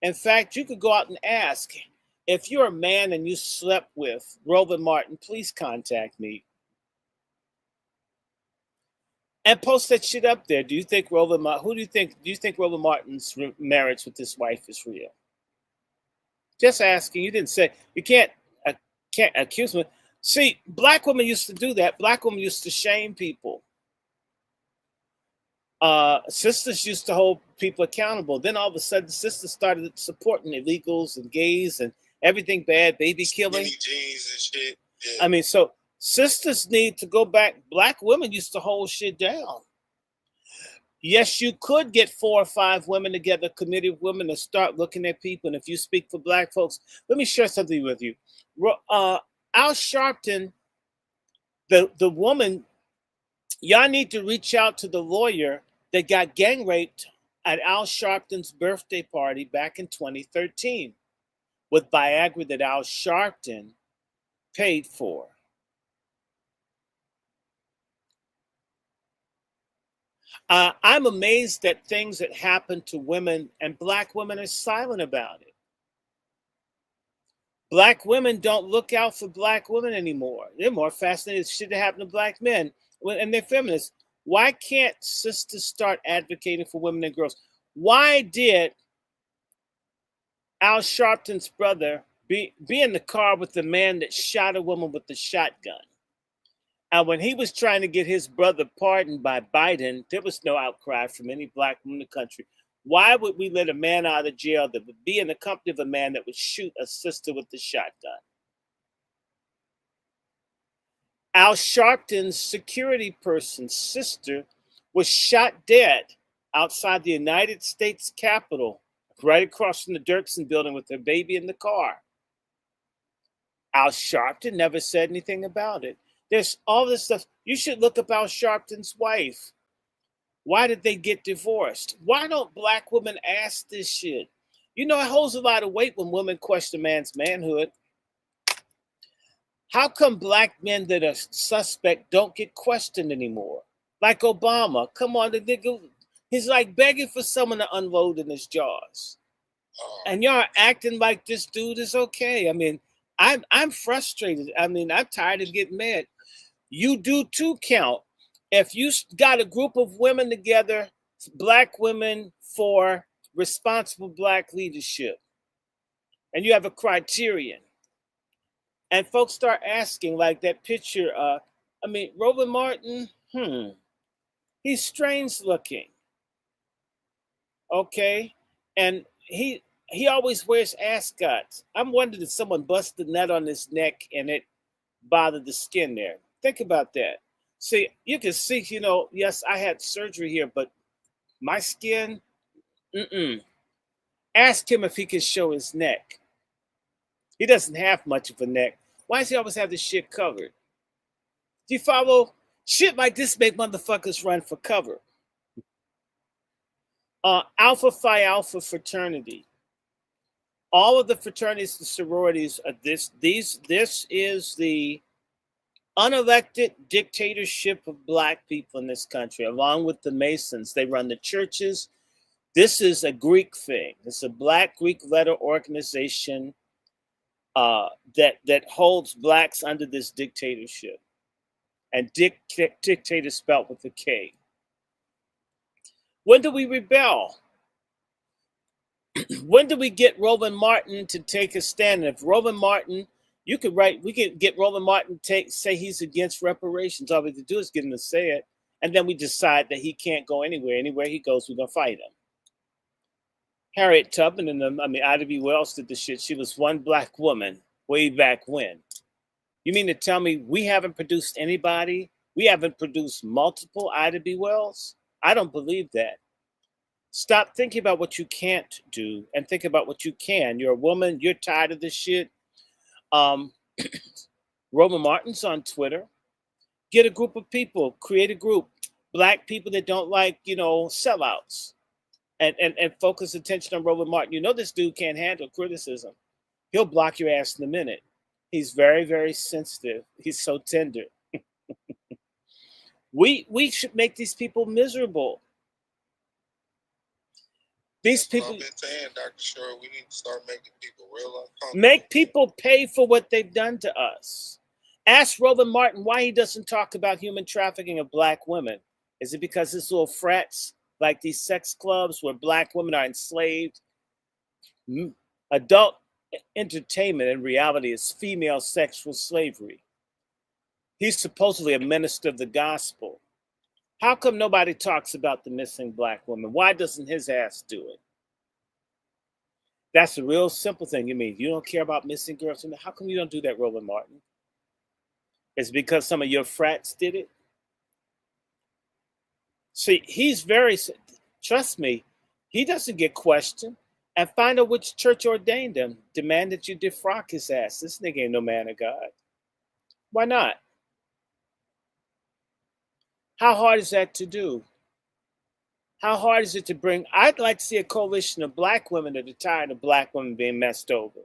In fact, you could go out and ask, if you're a man and you slept with Roland Martin, please contact me. And post that shit up there. Do you think Roland Martin, do you think Roland Martin's marriage with his wife is real? Just asking. You didn't say, you can't accuse me. See, black women used to do that. Black women used to shame people. Sisters used to hold people accountable. Then all of a sudden, sisters started supporting illegals and gays and everything bad, baby killing. Jeans and shit. Yeah. I mean, so sisters need to go back. Black women used to hold shit down. Yes, you could get 4 or 5 women together, committee of women, and start looking at people. And if you speak for black folks, let me share something with you. Al Sharpton, the woman, y'all need to reach out to the lawyer that got gang raped at Al Sharpton's birthday party back in 2013 with Viagra that Al Sharpton paid for. I'm amazed at things that happen to women, and black women are silent about it. Black women don't look out for black women anymore. They're more fascinated with shit that happened to black men, and they're feminists. Why can't sisters start advocating for women and girls? Why did Al Sharpton's brother be in the car with the man that shot a woman with the shotgun? And when he was trying to get his brother pardoned by Biden, there was no outcry from any black woman in the country. Why would we let a man out of jail that would be in the company of a man that would shoot a sister with the shotgun? Al Sharpton's security person's sister was shot dead outside the United States Capitol, right across from the Dirksen building with her baby in the car. Al Sharpton never said anything about it. There's all this stuff. You should look up Al Sharpton's wife. Why did they get divorced? Why don't black women ask this shit? You know, it holds a lot of weight when women question a man's manhood. How come black men that are suspect don't get questioned anymore? Like Obama. Come on, the nigga, he's like begging for someone to unload in his jaws. And y'all are acting like this dude is okay. I mean, I'm frustrated. I mean, I'm tired of getting mad. You do too, count. If you got a group of women together, black women for responsible black leadership, and you have a criterion, and folks start asking, like that picture, I mean, Roland Martin, he's strange looking. Okay. And he always wears ascots. I'm wondering if someone busted a nut on his neck and it bothered the skin there. Think about that. See, you can see, you know, yes, I had surgery here, but my skin, Ask him if he can show his neck. He doesn't have much of a neck. Why does he always have this shit covered? Do you follow? Shit like this make motherfuckers run for cover. Alpha Phi Alpha fraternity. All of the fraternities and sororities are this is the unelected dictatorship of black people in this country, along with the Masons. They run the churches. This is a Greek thing. It's a black Greek letter organization that holds blacks under this dictatorship. And dictator spelled with a K. When do we rebel? When do we get Roland Martin to take a stand? If Roland Martin You could write, we could get Roland Martin say he's against reparations. All we have to do is get him to say it. And then we decide that he can't go anywhere. Anywhere he goes, we're going to fight him. Harriet Tubman and Ida B. Wells did the shit. She was one black woman way back when. You mean to tell me we haven't produced anybody? We haven't produced multiple Ida B. Wells? I don't believe that. Stop thinking about what you can't do and think about what you can. You're a woman. You're tired of this shit. Roman Martin's on Twitter. Get a group of people. Create a group. Black people that don't like, sellouts. And focus attention on Roland Martin. You know this dude can't handle criticism. He'll block your ass in a minute. He's very, very sensitive. He's so tender. We should make these people miserable. These people. I've been saying, Dr. Short, we need to start making people real uncomfortable. Make people pay for what they've done to us. Ask Roland Martin why he doesn't talk about human trafficking of black women. Is it because his little frats, like these sex clubs where black women are enslaved? Adult entertainment in reality is female sexual slavery. He's supposedly a minister of the gospel. How come nobody talks about the missing black woman? Why doesn't his ass do it? That's a real simple thing. You mean you don't care about missing girls? How come you don't do that, Roland Martin? It's because some of your frats did it? See, he's very, trust me, he doesn't get questioned. And find out which church ordained him. Demand that you defrock his ass. This nigga ain't no man of God. Why not? How hard is that to do? How hard is it to bring? I'd like to see a coalition of black women that are tired of black women being messed over.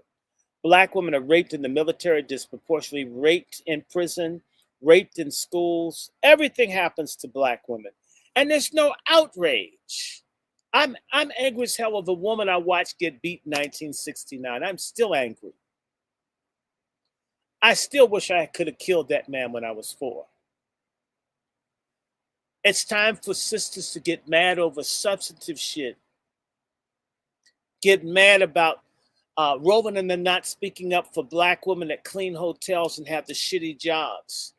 Black women are raped in the military, disproportionately raped in prison, raped in schools. Everything happens to black women. And there's no outrage. I'm angry as hell of a woman I watched get beat in 1969. I'm still angry. I still wish I could have killed that man when I was 4. It's time for sisters to get mad over substantive shit. Get mad about Roland and them not speaking up for black women that clean hotels and have the shitty jobs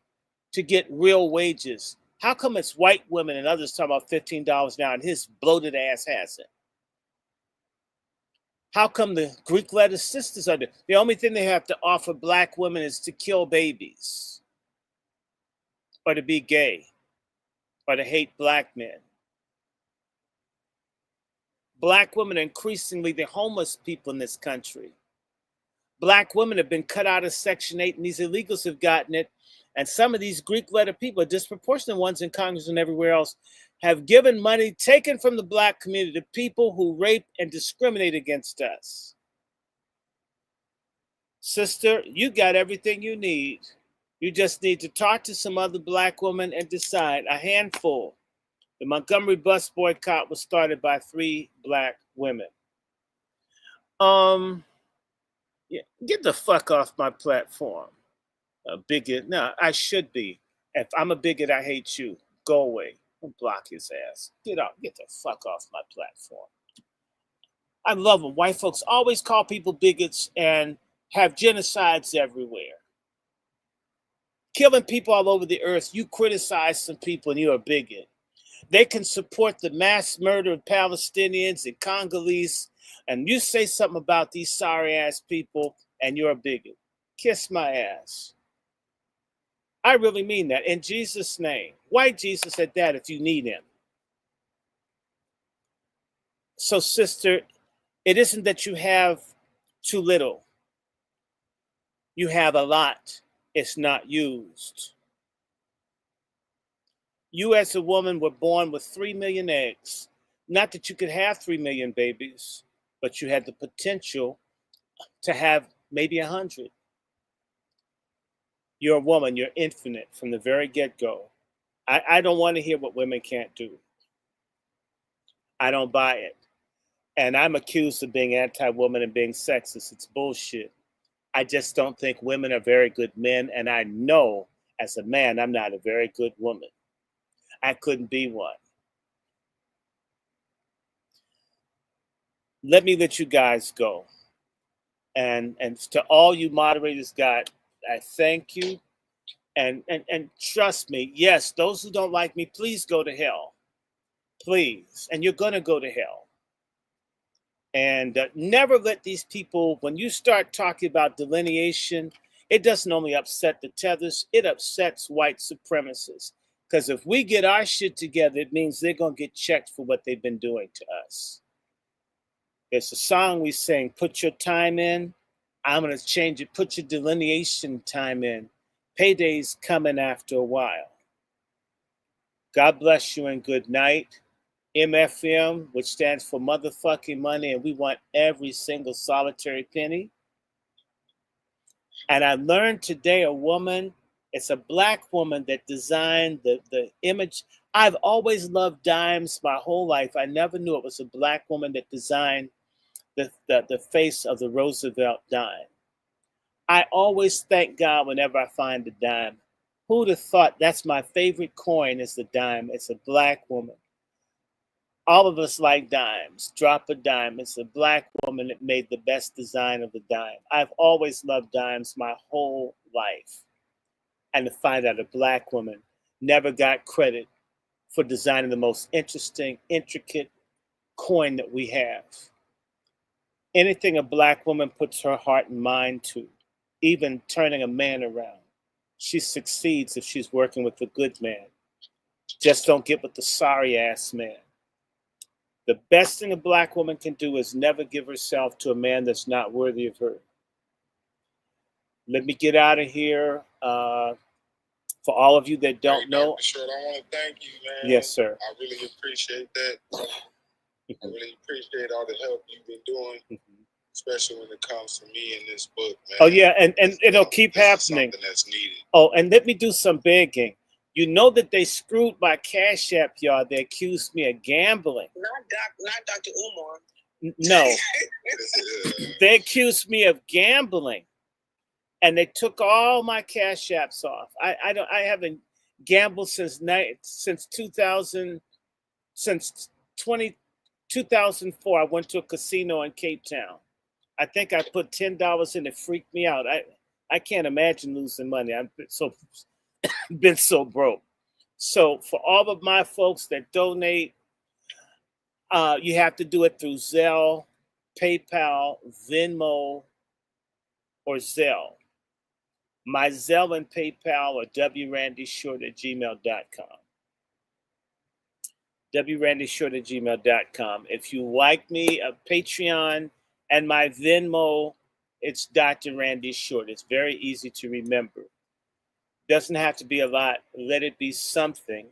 to get real wages. How come it's white women and others talking about $15 an hour and his bloated ass hasn't? How come the Greek letter sisters are there? The only thing they have to offer black women is to kill babies or to be gay or to hate black men. Black women are increasingly the homeless people in this country. Black women have been cut out of Section 8 and these illegals have gotten it. And some of these Greek letter people, disproportionate ones in Congress and everywhere else, have given money taken from the black community to people who rape and discriminate against us. Sister, you got everything you need. You just need to talk to some other black women and decide, a handful. The Montgomery bus boycott was started by 3 black women. Yeah, get the fuck off my platform. A bigot. No, I should be. If I'm a bigot, I hate you. Go away. Don't block his ass. Get out. Get the fuck off my platform. I love them. White folks always call people bigots and have genocides everywhere. Killing people all over the earth. You criticize some people and you're a bigot. They can support the mass murder of Palestinians and Congolese, and you say something about these sorry ass people and you're a bigot. Kiss my ass. I really mean that. In Jesus' name. White Jesus at that if you need him. So, sister, it isn't that you have too little. You have a lot. It's not used. You as a woman were born with 3 million eggs. Not that you could have 3 million babies, but you had the potential to have maybe 100. You're a woman. You're infinite from the very get-go. I don't want to hear what women can't do. I don't buy it. And I'm accused of being anti-woman and being sexist. It's bullshit. I just don't think women are very good men. And I know as a man, I'm not a very good woman. I couldn't be one. Let me let you guys go. And to all you moderators, God, I thank you. And trust me, yes, those who don't like me, please go to hell. Please. And you're going to go to hell. And never let these people, when you start talking about delineation, it doesn't only upset the tethers, it upsets white supremacists. Because if we get our shit together, it means they're going to get checked for what they've been doing to us. It's a song we sing, put your time in. I'm going to change it, put your delineation time in. Payday's coming after a while. God bless you and good night. MFM, which stands for motherfucking money, and we want every single solitary penny. And I learned today a woman, it's a Black woman that designed the image. I've always loved dimes my whole life. I never knew it was a Black woman that designed the face of the Roosevelt dime. I always thank God whenever I find a dime. Who'd have thought that's my favorite coin is the dime? It's a Black woman. All of us like dimes. Drop a dime. It's a Black woman that made the best design of the dime. I've always loved dimes my whole life. And to find out a Black woman never got credit for designing the most interesting, intricate coin that we have. Anything a Black woman puts her heart and mind to, even turning a man around, she succeeds if she's working with a good man. Just don't get with the sorry ass man. The best thing a Black woman can do is never give herself to a man that's not worthy of her. Let me get out of here. For all of you that don't know. Dr. Short, I want to thank you, man. Yes, sir. I really appreciate that. I really appreciate all the help you've been doing, especially when it comes to me in this book, man. Oh, yeah, and it'll keep happening. Something that's needed. Oh, and let me do some begging. You know that they screwed my Cash App, y'all. They accused me of gambling. Not Dr. Umar. No. They accused me of gambling. And they took all my Cash Apps off. I haven't gambled since 2000, since 2004. I went to a casino in Cape Town. I think I put $10 in. It freaked me out. I can't imagine losing money. I've been so broke. So for all of my folks that donate, you have to do it through Zelle, PayPal, Venmo, or Zelle. My Zelle and PayPal are wrandyshort@gmail.com. wrandyshort@gmail.com. If you like me, a Patreon and my Venmo, it's Dr. Randy Short. It's very easy to remember. Doesn't have to be a lot. Let it be something.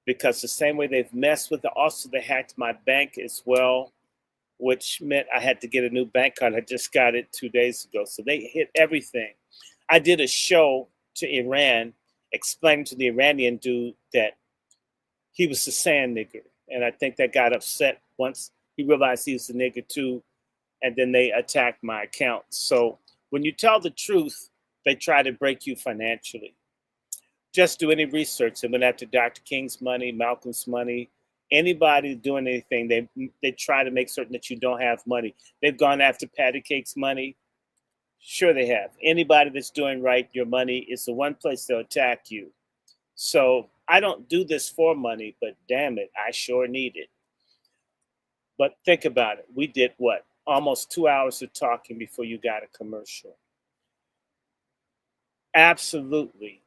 Because the same way they've messed with it, also they hacked my bank as well, which meant I had to get a new bank card. I just got it 2 days ago. So they hit everything. I did a show to Iran explaining to the Iranian dude that he was the sand nigger. And I think that got upset once he realized he was a nigger too. And then they attacked my account. So when you tell the truth, they try to break you financially. Just do any research. They went after Dr. King's money, Malcolm's money, anybody doing anything. They try to make certain that you don't have money. They've gone after Patty Cake's money. Sure they have. Anybody that's doing right, your money is the one place they'll attack you. So I don't do this for money, but damn it, I sure need it. But think about it. We did what? Almost 2 hours of talking before you got a commercial. Absolutely.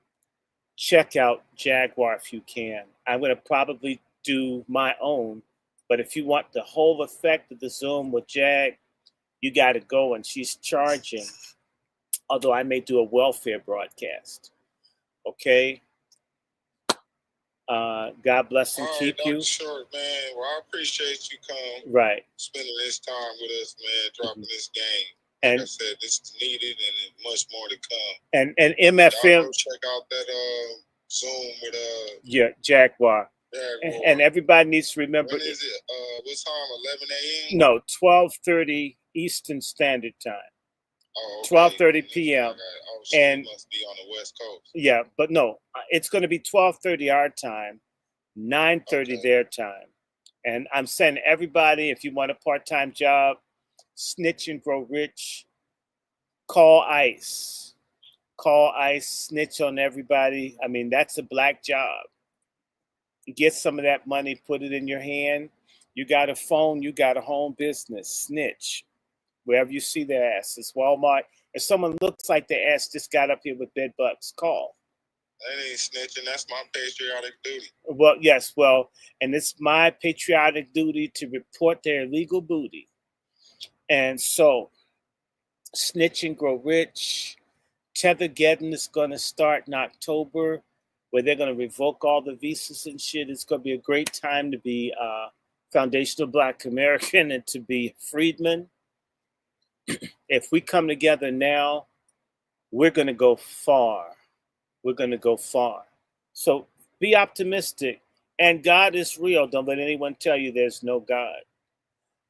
Check out Jaguar if you can. I'm going to probably do my own, but if you want the whole effect of the Zoom with Jag, you got to go, and she's charging, although I may do a welfare broadcast. Okay? God bless and keep you. Short, man. Well, I appreciate you spending this time with us, man, dropping this game. And like I said, this is needed and much more to come. And MFM. Go check out that Zoom with Jaguar. And everybody needs to remember. When is it? What time? 11 a.m. No, 12:30 Eastern Standard Time. Oh, okay. 12:30 p.m. So and it must be on the West Coast. Yeah, but no, it's going to be 12:30 our time, 9:30 their time. And I'm sending everybody, if you want a part-time job, snitch and grow rich. Call ICE. Call ICE, snitch on everybody. I mean, that's a black job. Get some of that money, put it in your hand. You got a phone, you got a home business. Snitch. Wherever you see their ass, it's Walmart. If someone looks like their ass just got up here with bed bugs, call. That ain't snitching. That's my patriotic duty. Well, yes, well, and it's my patriotic duty to report their illegal booty. And so, snitch and grow rich. Tethergeddon is going to start in October, where they're going to revoke all the visas and shit. It's going to be a great time to be foundational Black American and to be freedman. If we come together now, we're going to go far. We're going to go far. So be optimistic. And God is real. Don't let anyone tell you there's no God.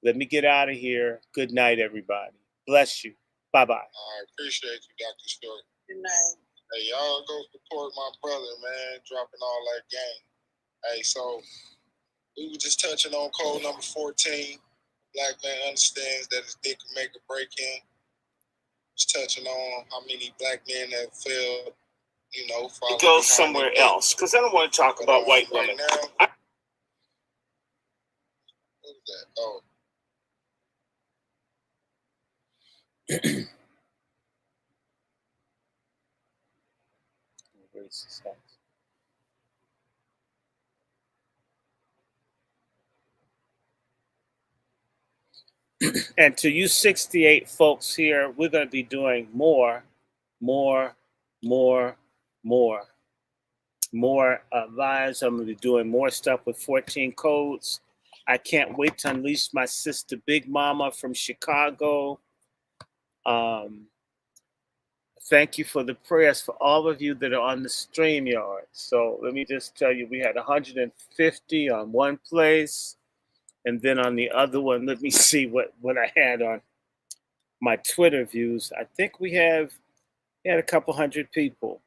Let me get out of here. Good night, everybody. Bless you. Bye-bye. I appreciate you, Dr. Short. Good night. Hey, y'all go support my brother, man, dropping all that game. Hey, so we were just touching on code number 14. Blackman understands that his dick can make or break him. Just touching on how many black men have failed, It goes somewhere else, because I don't want to talk about white women. Right now, what is that? Oh. And to you 68 folks here, we're going to be doing more lives. I'm going to be doing more stuff with 14 codes. I can't wait to unleash my sister Big Mama from Chicago. Thank you for the prayers for all of you that are on the StreamYard. So let me just tell you, we had 150 on one place. And then on the other one, let me see what I had on my Twitter views. I think we had a couple hundred people.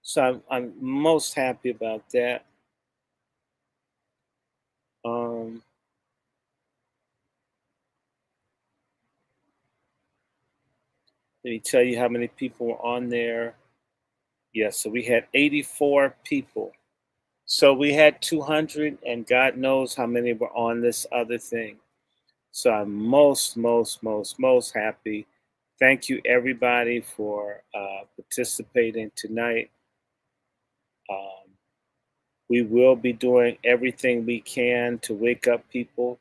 So I'm most happy about that. Let me tell you how many people were on there. Yes, so we had 84 people. So we had 200, and God knows how many were on this other thing. So I'm most happy. Thank you, everybody, for participating tonight. We will be doing everything we can to wake up people.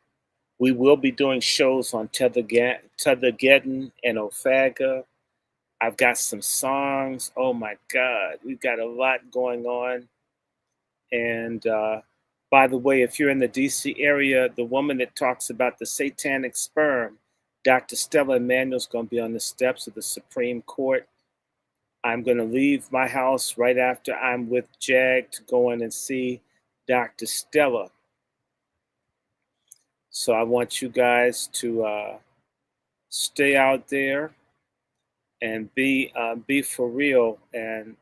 We will be doing shows on Tethergeddon and Ophaga. I've got some songs. Oh, my God. We've got a lot going on. And by the way, if you're in the D.C. area, the woman that talks about the satanic sperm, Dr. Stella Emanuel, is going to be on the steps of the Supreme Court. I'm going to leave my house right after I'm with Jag to go in and see Dr. Stella. So I want you guys to stay out there and be for real, and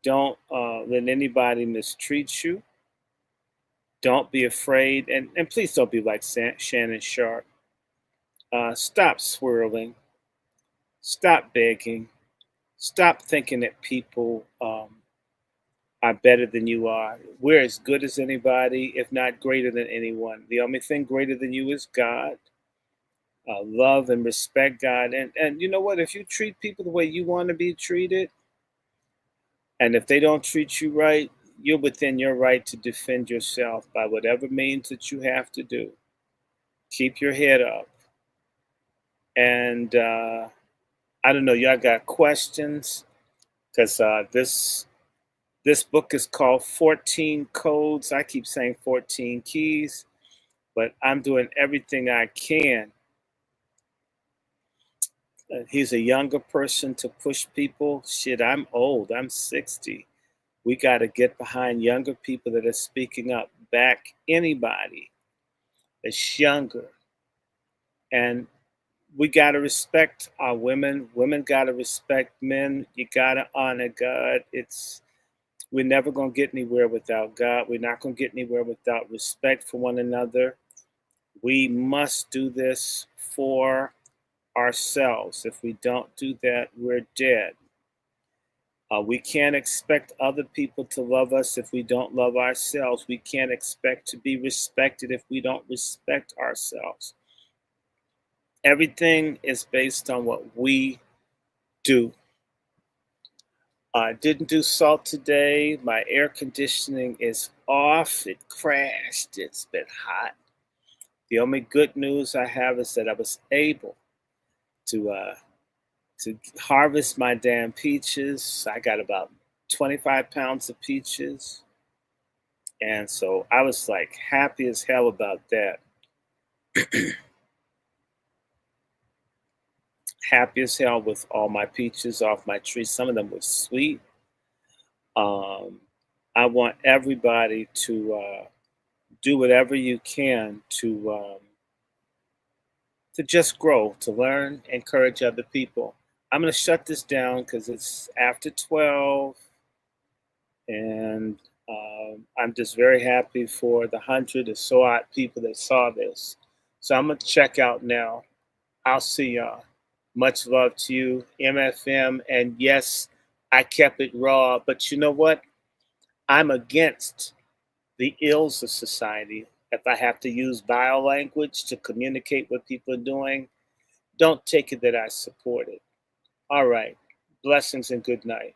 don't let anybody mistreat you. Don't be afraid, and please don't be like Shannon Sharp. Stop swirling. Stop begging. Stop thinking that people are better than you are. We're as good as anybody, if not greater than anyone. The only thing greater than you is God. Love and respect God. And you know what? If you treat people the way you want to be treated, and if they don't treat you right, you're within your right to defend yourself by whatever means that you have to do. Keep your head up. And I don't know, y'all got questions? Because this book is called 14 Codes. I keep saying 14 Keys, but I'm doing everything I can. He's a younger person to push people. Shit, I'm old. I'm 60. We got to get behind younger people that are speaking up. Back anybody that's younger. And we got to respect our women. Women got to respect men. You got to honor God. We're never going to get anywhere without God. We're not going to get anywhere without respect for one another. We must do this for ourselves. If we don't do that, we're dead. We can't expect other people to love us if we don't love ourselves. We can't expect to be respected if we don't respect ourselves. Everything is based on what we do. I didn't do salt today. My air conditioning is off. It crashed. It's been hot. The only good news I have is that I was able to harvest my damn peaches. I got about 25 pounds of peaches. And so I was like happy as hell about that. Happy as hell with all my peaches off my tree. Some of them were sweet. I want everybody to do whatever you can to just grow, to learn, encourage other people. I'm going to shut this down because it's after 12, and I'm just very happy for the 100 or so odd people that saw this. So I'm going to check out now. I'll see y'all. Much love to you, MFM. And yes, I kept it raw, but you know what? I'm against the ills of society. If I have to use bio language to communicate what people are doing, don't take it that I support it. All right. Blessings and good night.